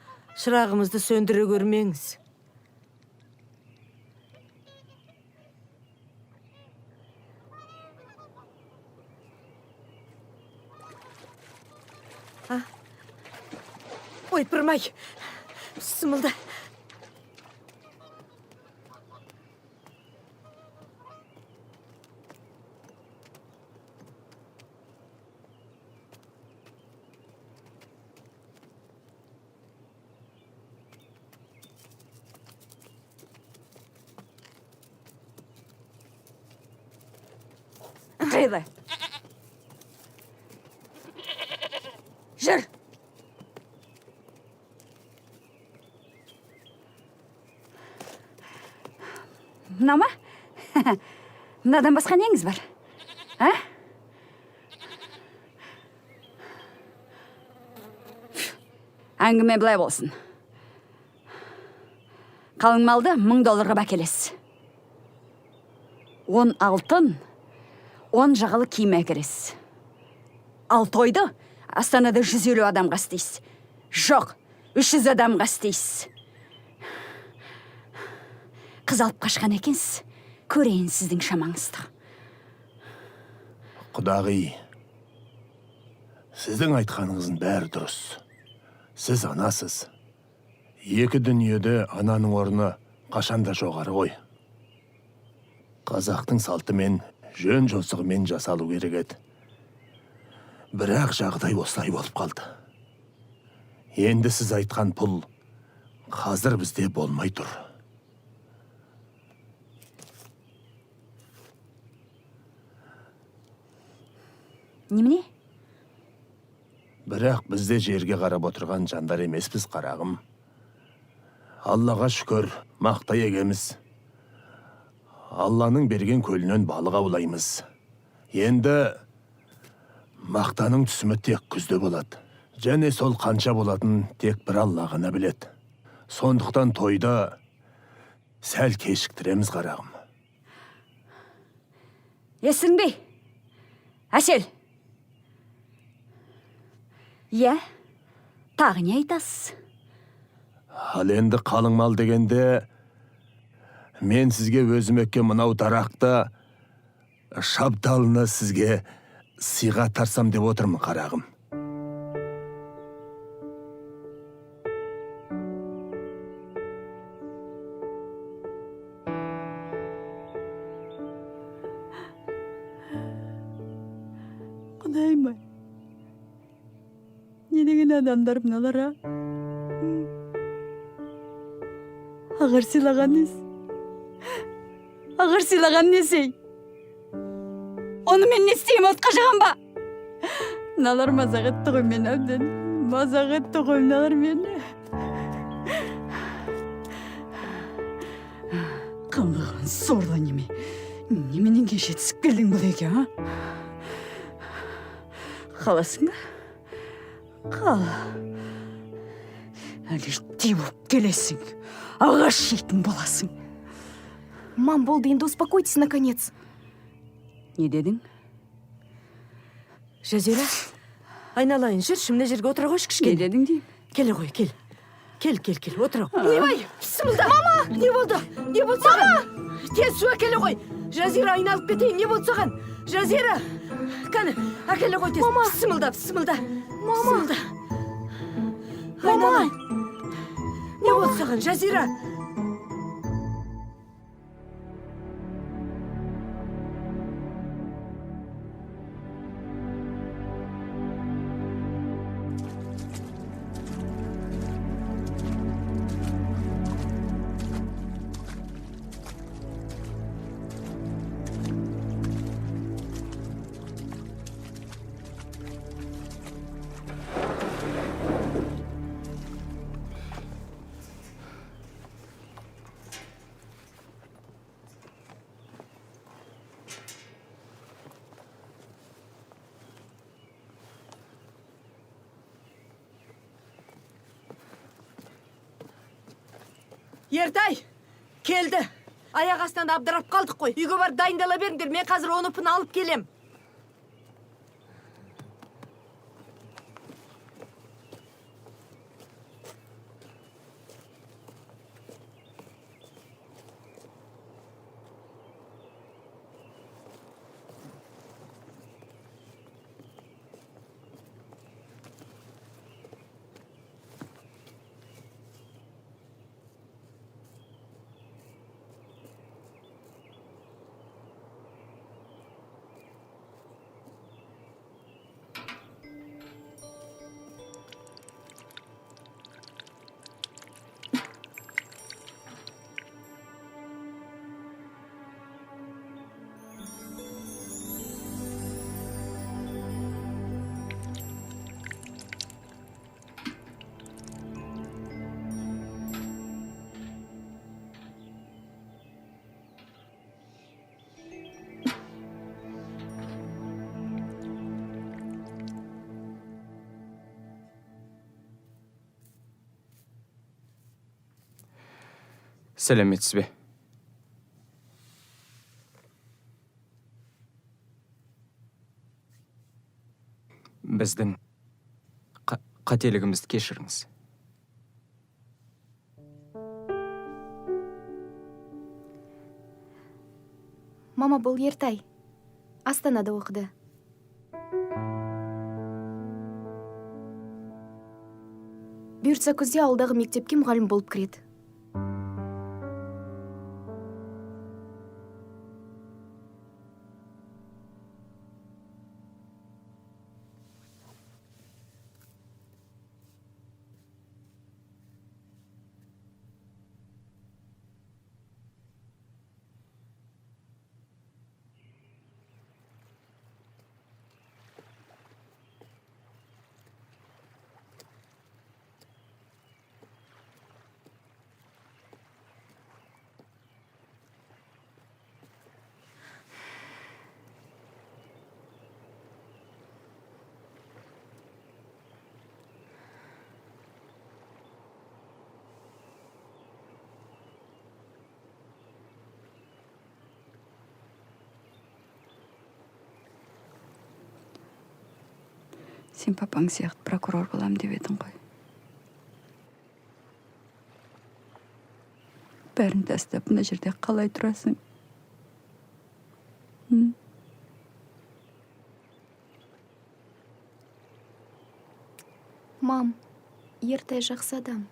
шырағымызды сөндіре көрмеңіз. Ойпырмай, сымылда. жайлы. Жүр. Мына ма? Мынадан басқа неңіз бар? А? Әңгіме былай болсын. Қалың малды $1000 бәкелесіз. 10 алтын, 10 жағалы киім әкелесіз. Ал тойды Астанада 150 адамға істейсіз. Жоқ, 300 адамға істейсіз. Қыз алып қашқан екенсіз. Көрейін сіздің шамаңызды. Құдағи, сіздің айтқаныңыздың бәрі дұрыс. Сіз анасыз. Екі дүниеде ананың орны қашанда жоғары ғой. Қазақтың салтымен, жөн жосығымен жасалу керек еді. Бірақ жағдай осылай болып қалды. Енді сіз айтқан пұл қазір бізде болмай тұр. Немене? Бірақ бізде жерге қарап отырған жандар емеспіз, қарағым. Аллаға шүкір, мақта егеміз. Алланың берген көлінен балық аулаймыз. Енді мақтаның түсімі тек күзде болады. Және сол қанша болатын тек бір Алла ғана біледі. Сондықтан тойда сәл кешіктіреміз, қарағым. Естің бе? Әсел. Иә, тағы не айтасыз? Ал енді қалың мал дегенде, мен сізге өзім екке мынау дарақты шабдалына сізге сыйға тарсам деп отырмын, қарағым. Құдайым-ай, не деген адамдар мыналар, а? Ағыр сыйлаған нес? Ағыр сыйлаған несей? Оны мен не істейім, отқа жағам ба? Мыналар мазақ етті ғой мен әбден. Мазақ етті ғой мыналар мені. Қаңғыған сорлы неме. Неменен кеше түсіп келдің бұл еке, а? Қаласың ба? Қал. Әлі болып келесің. Ағаш жейтін боласың. Мам, болды, енді успокойтесь, наконец. Не дедің? Жазира, айналайын, жүрші, мына жерге отыра қойшы кішкене. Не дедің дейм? Келе ғой, кел. Кел, отыра. Ойбай, пысымылда. Мама! Не болды? Не болды саған? Тез су әкеле ғой. Жазира, айналып кетейін, не болды саған? Жазира! Кәні, әкеле ғой тез. Пысымылда. Мама! Айналайын. Не болды саған, Жазира? Ертай, келді. Аяқ астынан абдырап қалдық қой. Үйге бар дайындала беріңдер, мен қазір оны пын алып келем. Сәлеметсіз бе? Біздің қателігімізді кешіріңіз. Мама бұл Ертай. Астанада оқыды. Бұйыртса күзде ауылдағы мектепке мұғалім болып кіреді. Сен папаң сияқты прокурор болам деп едің ғой. Бәрін тастап мына жерде қалай тұрасың? Мам, Ертай жақсы адам.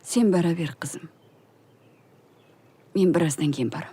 Сен бара бер, қызым. Мен біраздан кейін барам.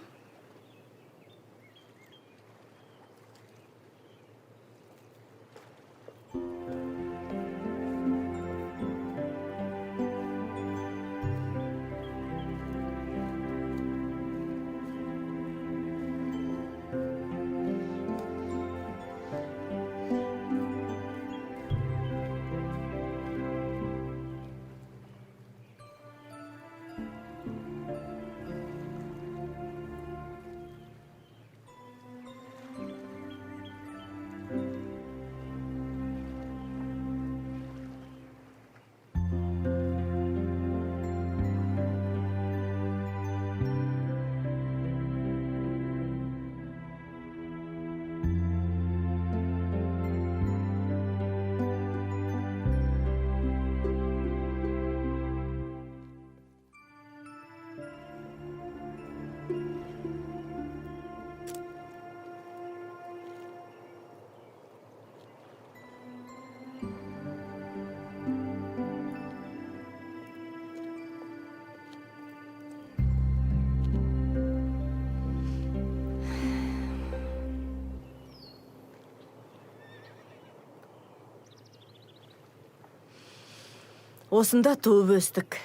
Осында туып өстік.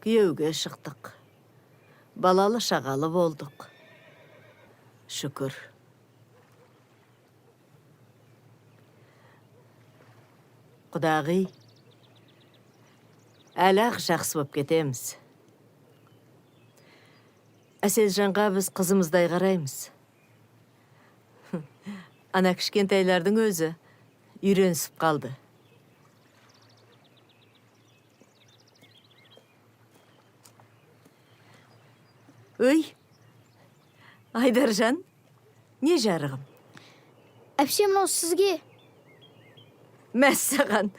Күйеуге шықтық. Балалы шағалы болдық. Шүкір. Құдағи, әлі-ақ жақсы боп кетеміз. Әселжанға біз қызымыздай қараймыз. Ана кішкентайлардың өзі үйренісіп қалды. Өй, Айдаржан, не жарығым? Әпше, мынау сізге. Мәссаған,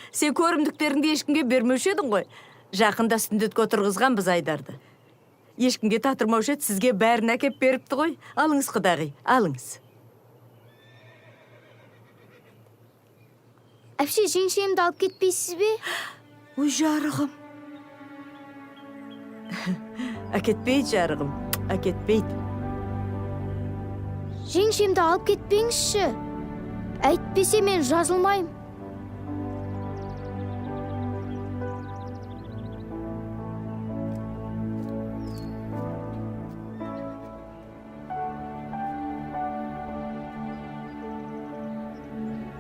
сен көрімдіктеріңді ешкімге бермеуші едің ғой. Жақында сүндетке отырғызған біз Айдарды. Ешкімге татырмаушы еді, сізге бәрін әкеп беріпті ғой. Алыңыз, құдағи, алыңыз. Әпше, жеңшемді алып кетпейсіз бе? Ой, жарығым. Әкетпейді, жарығым, әкетпейді. Жеңшемді алып кетпеңізші. Әйтпесе мен жазылмайым.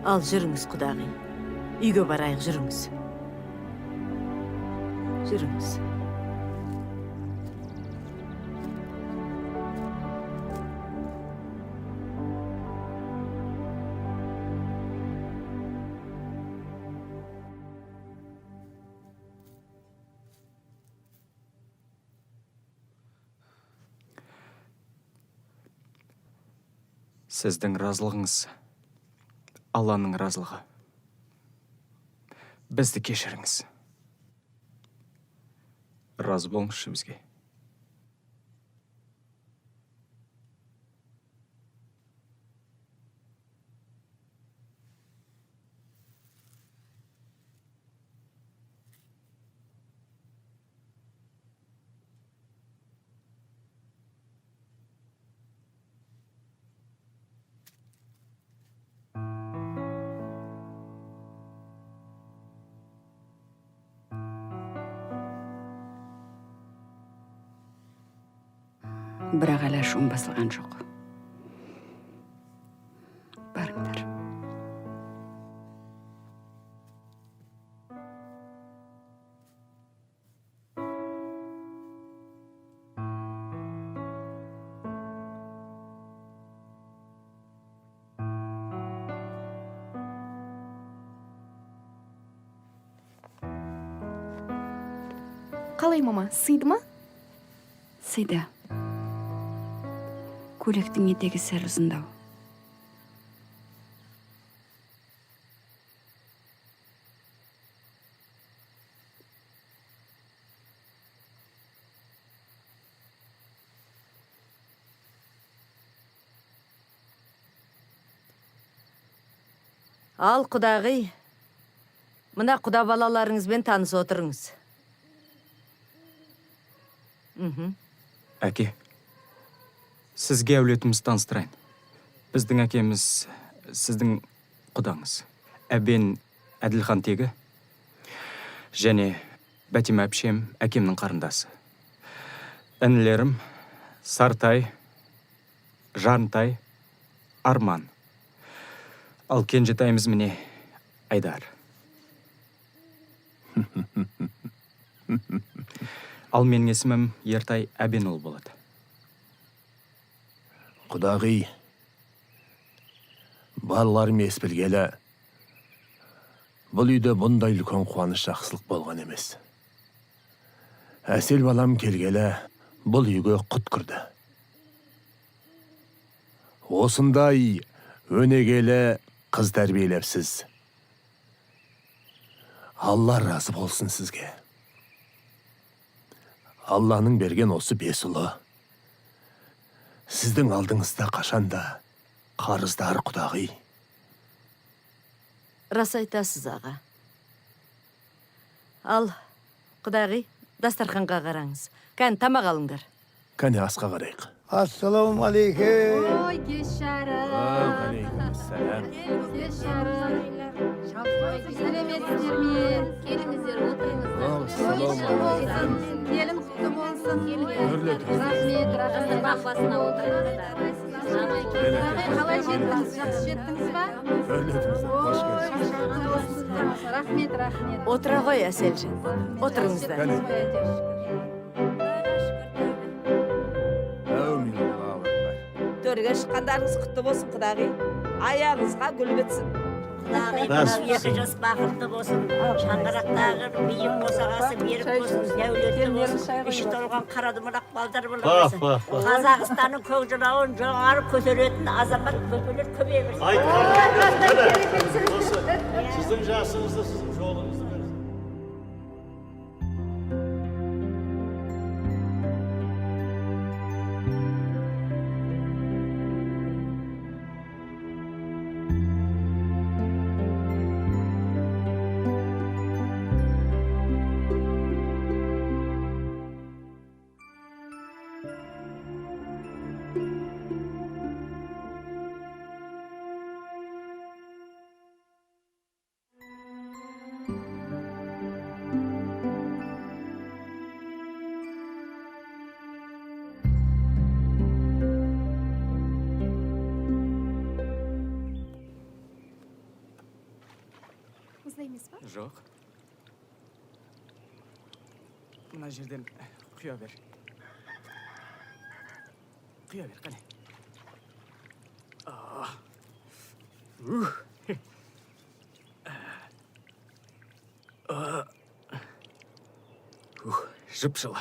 Ал жүріңіз, құдағи. Үйге барайық, жүріңіз. Жүріңіз. Сіздің разылығыңыз Алланың разылығы. Бізді кешіріңіз. Разы болыңызшы бізге. Бірақ әлі шуым басылған жоқ. Барыңдар. Қалай, мама, сыйды ма? Сыйды. Көйлектің етегі сәл ұзындау. Ал, құдағи, мына құда балаларыңызбен таныс отырыңыз. Әке, сізге әулетіміз таныстырайын. Біздің әкеміз сіздің құдаңыз. Әбен Әділхан тегі, және Бәтима әпшем әкемнің қарындасы. Інілерім Сартай, Жарынтай, Арман. Ал кенжетайымыз міне Айдар. Ал менің есімім Ертай Әбенұл болады. Құдағи, балаларым ес білгелі, бұл үйде бұндай үлкен қуаныш жақсылық болған емес. Әсел балам келгелі, бұл үйге құт кірді. Осындай өнегелі қыз тәрбиелепсіз. Алла разы болсын сізге. Алланың берген осы 5 ұлы. Сіздің алдыңызда қашанда қарыздар, құдағи. Рас айтасыз, аға. Ал, құдағи, дастарханға қараңыз. Кән, тамақ алыңдар. Кәне асқа қарайық. Ассаламу алейкум. Ой, кеш жарық. Алейкумассалам. Кеш жарық. Сәлеметсіздер ме? Келіңіздер, отырыңыздар. Келін құтты болсын. Рахмет, рахмет. Бақпасына отырыңыздар. Қалай жеттіңіз? Жақсы жеттіңіз ба? Рахмет, рахмет. Отыра ғой, Әселжан. Отырыңыздар. Төрге шыққандарыңыз құтты болсын, құдағи. Аяғыңызға гүл бітсін. Екі жас бақытты болсын, шаңырақтағы бейім босағасы берік болсын, дәулетті болсын, іші толған қарадымырақ балдар болсын. Қазақстанның көкжырауын жоғары көтеретін азамат көпелер көбейе берсін. Сіздің жасыңызды, сіздің жолыңызды берсін. Маңызды емес па? Жоқ. Мына жерден құя бер. Құя бер, қане. Жып-жылы.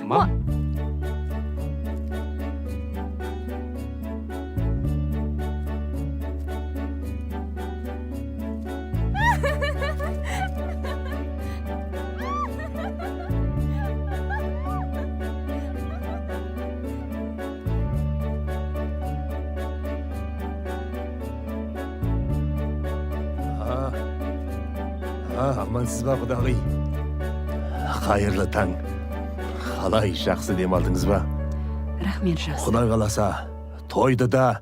Мам. Амансыз ба, құдағи? Қайырлы таң. Қалай, жақсы демалдыңыз ба? Рахмет, жақсы. Құдай қаласа, тойды да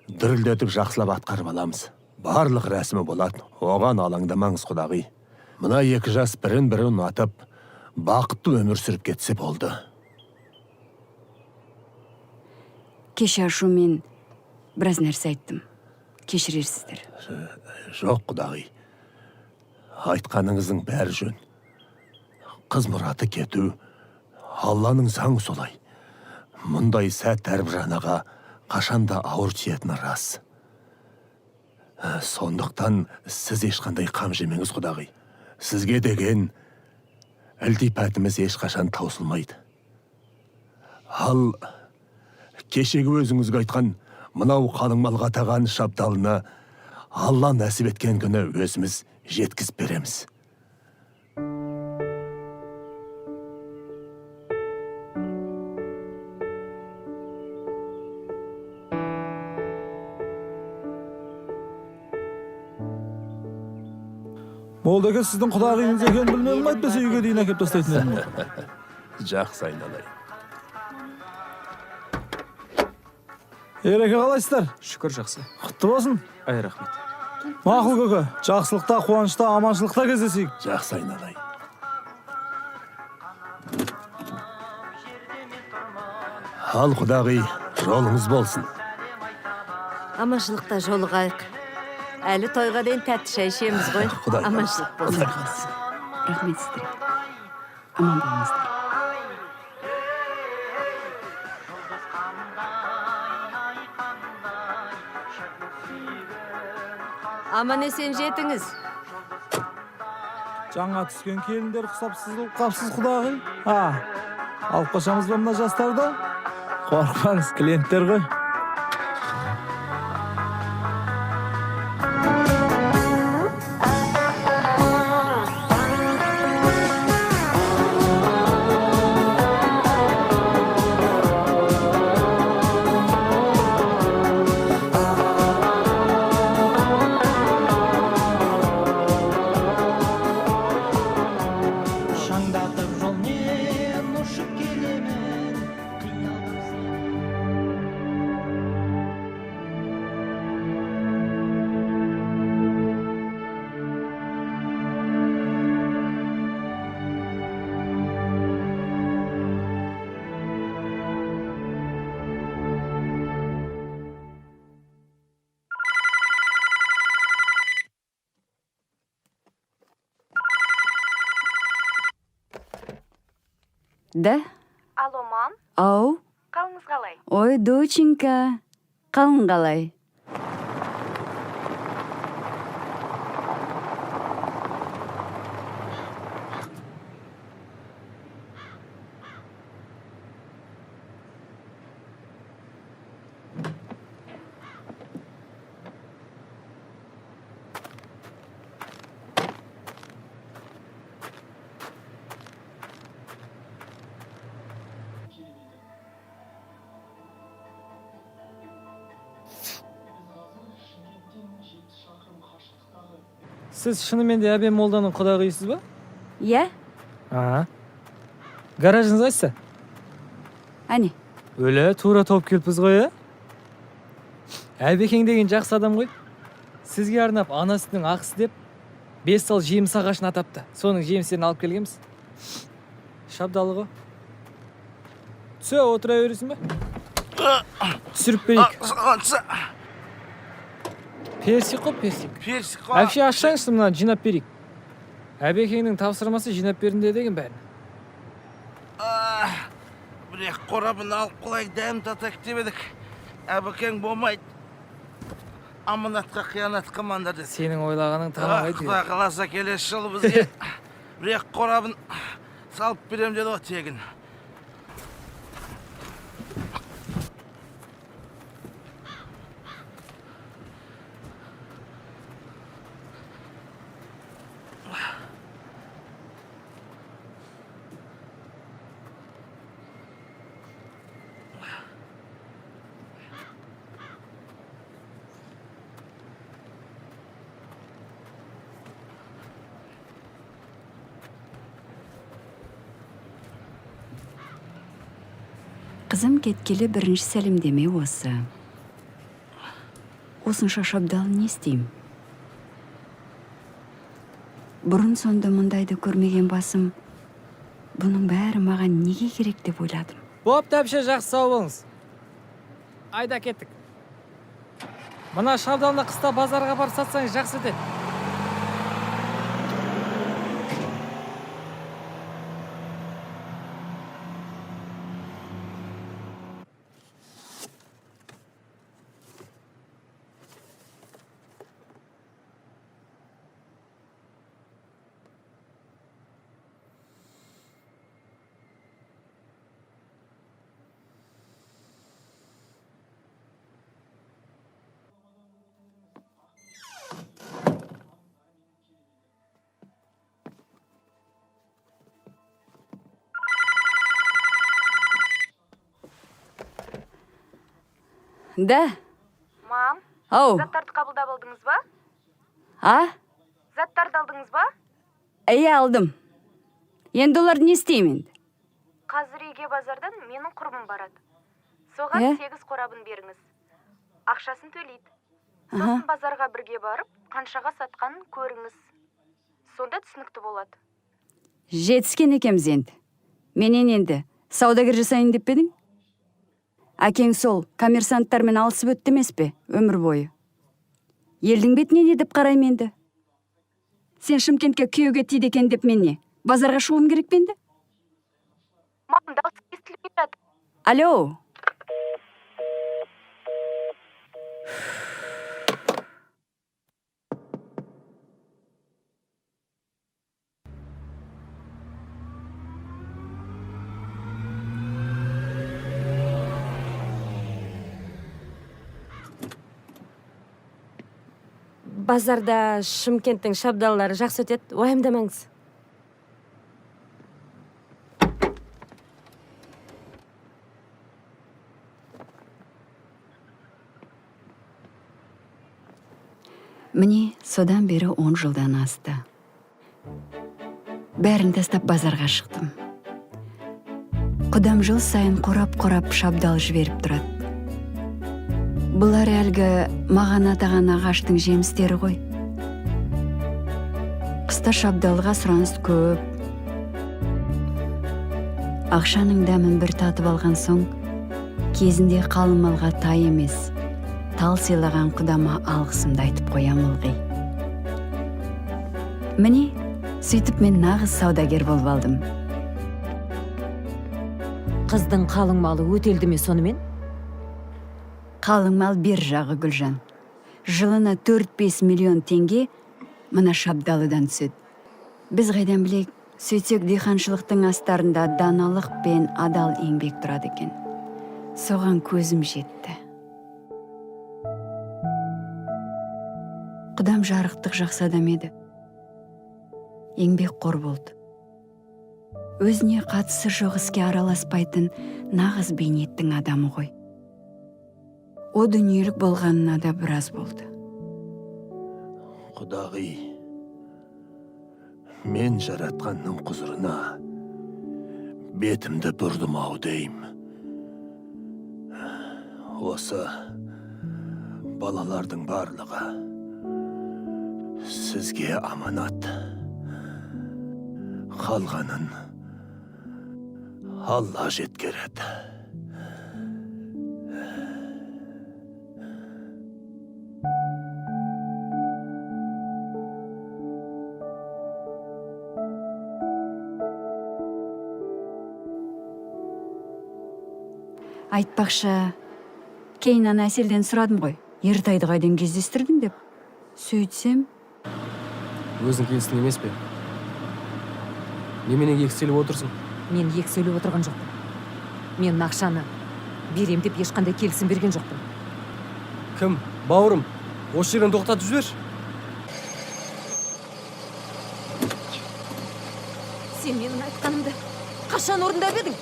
дүрілдетіп жақсылап атқарып аламыз. Барлық рәсімі болады, оған алаңдамаңыз, құдағи. Мына екі жас бірін-бірін ұнатып, бақытты өмір сүріп кетсе болды. Кеше ашу мен біраз нәрсе айттым. Кешірерсіздер. Жоқ, құдағи. Айтқаныңыздың бәрі жөн. Қыз мұраты кету, Алланың заңы солай. Мұндай сәт әрбір анаға қашанда ауыр тиетіні рас. Сондықтан сіз ешқандай қам жемеңіз, құдағи. Сізге деген ілтипатымыз ешқашан таусылмайды. Ал кешегі өзіңізге айтқан мынау қалың малға таған шабдалыны Алла нәсіп еткен күні өзіміз жеткізіп береміз. Болды екен, сіздің құдағиыңыз екенін білмедім, айтпаса үйге дейін әкеп тастайтын едім. Жақсы, айналайын. Ереке, қалайсыздар? Шүкір, жақсы. Құтты болсын. Ай, рахмет. Мақұл көке, жақсылықта, қуанышта, аманшылықта кездесейік. Жақсы, айналайын. Ал құдағи, жолыңыз болсын. Аманшылықта жолығайық. Әлі тойға дейін тәтті шай ішеміз ғой. Құдай Аманшылық болсын. Рахмет сіздерге. Аман болыңыздар. Аман есен жетіңіз. Жаңа түскен келіндер құсап сызылып қапсыз, құдағи. Алып қашамыз ба мына жастарды? Қорқпаңыз, клиенттер ғой. Да? Алло, мам? Ау? Қалыңыз қалай? Ой, доченька. Қалың қалай? Сіз шынымен де Әбен молданың құдағиысыз ба? Иә? Гаражыңыз қайсы? Әне. Өлі, тура топ келіппіз ғой, Әбекең деген жақсы адам ғой. Сізге арнап анасының ақысы деп 5 сал жеміс ағашын атапты. Соның жемістерін алып келгенбіз. Шабдалы ғой. Түсе, отыра бересің бе? Түсіріп берейік. Персик қой, персик. Персик қой. Әпше ашсаңызшы мына жинап берейік. Әбекеңнің тапсырмасы жинап берінде деген бәрін. Бір қорабын алып қолай дәм татак деп едік. Әбекең болмайды. Аманатқа қиянат қылмаңдар деді. Сенің ойлағаның тамағайды. Құда қаласа келесі жылы бізге бір қорабын салып берем деді ғой тегін. Қызым кеткелі бірінші сәлемдеме осы. Осынша шабдалы не істейм? Бұрын сонда мұндайды көрмеген басым, бұның бәрі маған неге керек деп ойладым. Боп әпше, жақсы сау болыңыз. Айда кеттік. Мына шабдалына қыста базарға барып сатсаңыз жақсы етеді. Да. Мам, Ау. заттарды қабылдап алдыңыз ба? Заттарды алдыңыз ба? Иә, алдым. Енді оларды не істеймін? Қазір үйге базардан менің құрбым барады. Соған 8 қорабын беріңіз. Ақшасын төлейді. Сосын базарға бірге барып, қаншаға сатқанын көріңіз. Сонда түсінікті болады. Жетіскен екеміз енді. Менен енді саудагер жасайын деп педің? Әкең сол коммерсанттармен алысып өтті емес пе, өмір бойы? Елдің бетіне не деп қарайм енді? Сен Шымкентке күйеуге тиді екен деп мен не? Базарға шығуым керек пе енді? Мам, дауысы естілмей жатыр. Алло. Базарда Шымкенттің шабдалылары жақсы өтеді, уайымдамаңыз. Міне, содан бері 10 жылдан асты. Бәрін тастап базарға шықтым. Құдам жыл сайын қорап-қорап шабдал жіберіп тұрады. Бұлар әлгі маған атаған ағаштың жемістері ғой. Қыста шабдалға сұраныс көп. Ақшаның дәмін бір татып алған соң, кезінде қалың малға тай емес, тал сыйлаған құдама алғысымды айтып қоям ылғи. Міне, сөйтіп мен нағыз саудагер болып алдым. Қыздың қалың малы өтелді ме сонымен? Қалың мал бер жағы, Гүлжан. Жылына 4-5 миллион теңге мына шабдалыдан түседі. Біз қайдан білек, сөйтсек диханшылықтың астарында даналық пен адал еңбек тұрады екен. Соған көзім жетті. Құдам жарықтық жақсы адам еді. Еңбек қор болды. Өзіне қатысы жоқ іске араласпайтын нағыз бейнеттің адамы ғой. О дүниелік болғанына да біраз болды. Құдағи, мен жаратқанның құзырына бетімді бұрдым-ау дейм. Осы балалардың барлығы сізге аманат. Қалғанын Алла жеткереді. Айтпақшы, кейін ана Әселден сұрадым ғой, Ертайды қайдан кездестірдің деп. Сөйтсем, Өзің келсін емес пе? Неменеге екі сөйлеп отырсың? Мен екі сөйлеп отырған жоқпын. Мен ақшаны берем деп ешқандай келісім берген жоқпын. Кім? Бауырым, осы жерден тоқтатып жіберші. Сен менің айтқанымды қашан орындап едің?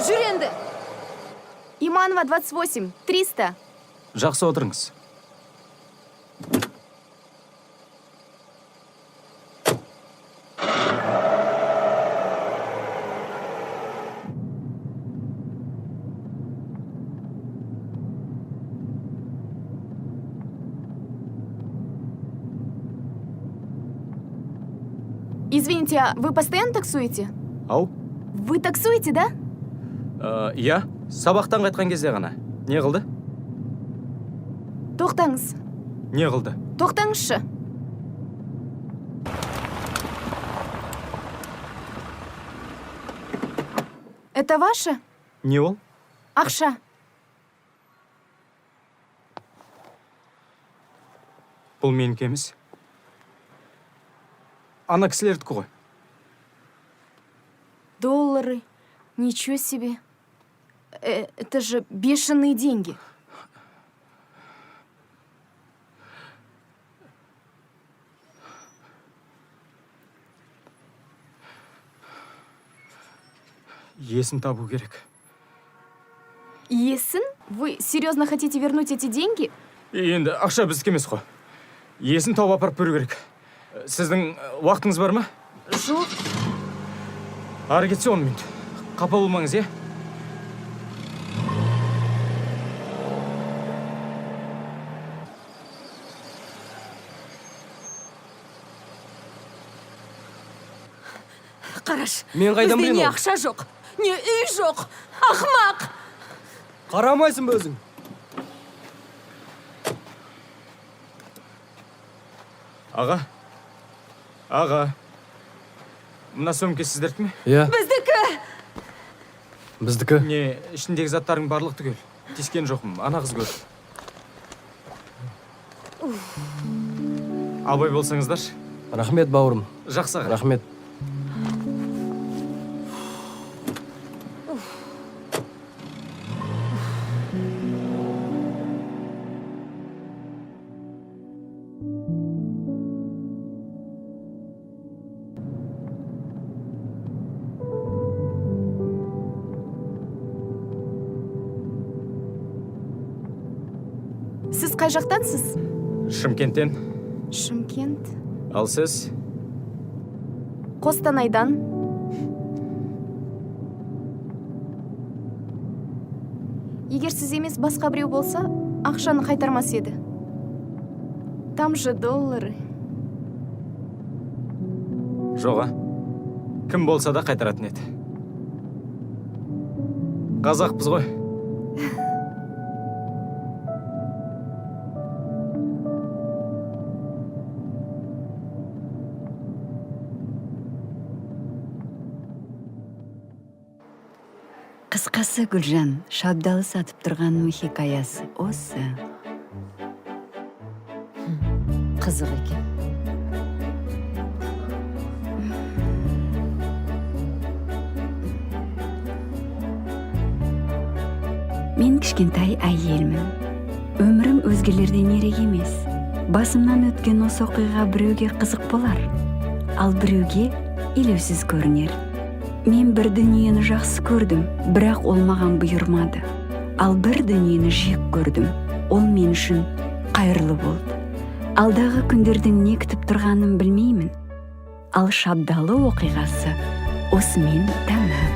Жүр енді! Иманова, 28, 300. Жақсы отырыңыз. Извините, а вы постоянно таксуете? Ау? Вы таксуете, да? Иә, сабақтан қайтқан кезде ғана. Не қылды? Тоқтаңыз. Не қылды? Тоқтаңызшы. Это ваше? Не ол? Ақша. Бұл менікі емес. Ана кісілердікі ғой. Доллары. Ничего себе. Это же бешеные деньги. Есін табу керек. Есін? Вы серьезно хотите вернуть эти деньги? Енді ақша біздікі емес қой. Есін тауып апарып беру керек. Сіздің уақытыңыз бар ма? Жоқ. Ары кетсе 10 минут. Қапа болмаңыз, е? Қараш, Мен қайдан бізде білемін не ол? ақша жоқ, не үй жоқ. Ақымақ! Қарамайсың ба өзің? Аға? Аға? Мына сөмке сіздердікі ме? Иә. Біздікі! Біздікі? Не, ішіндегі заттардың барлық түгел. Тескен жоқпын, ана қыз көрді. Абай болсаңыздаршы. Рахмет, бауырым. Жақсы аға. Рахмет. Сіз қай жақтансыз? Шымкенттен. Шымкент. Ал сіз? Қостанайдан. Егер сіз емес басқа біреу болса, ақшаны қайтармас еді. Там же доллары. Жоға. Кім болса да қайтаратын еді. Қазақпыз ғой. қысқасы Гүлжан, шабдалы сатып тұрғанның хикаясы осы. Қызық екен. Мен кішкентай әйелмін. Өмірім өзгелерден ерек емес. Басымнан өткен осы оқиға біреуге қызық болар, ал біреуге елеусіз көрінер. Мен бір дүниені жақсы көрдім, бірақ ол маған бұйырмады. Ал бір дүниені жек көрдім, ол мен үшін қайырлы болды. Алдағы күндердің не күтіп тұрғанын білмеймін. Ал шабдалы оқиғасы осымен тәмам.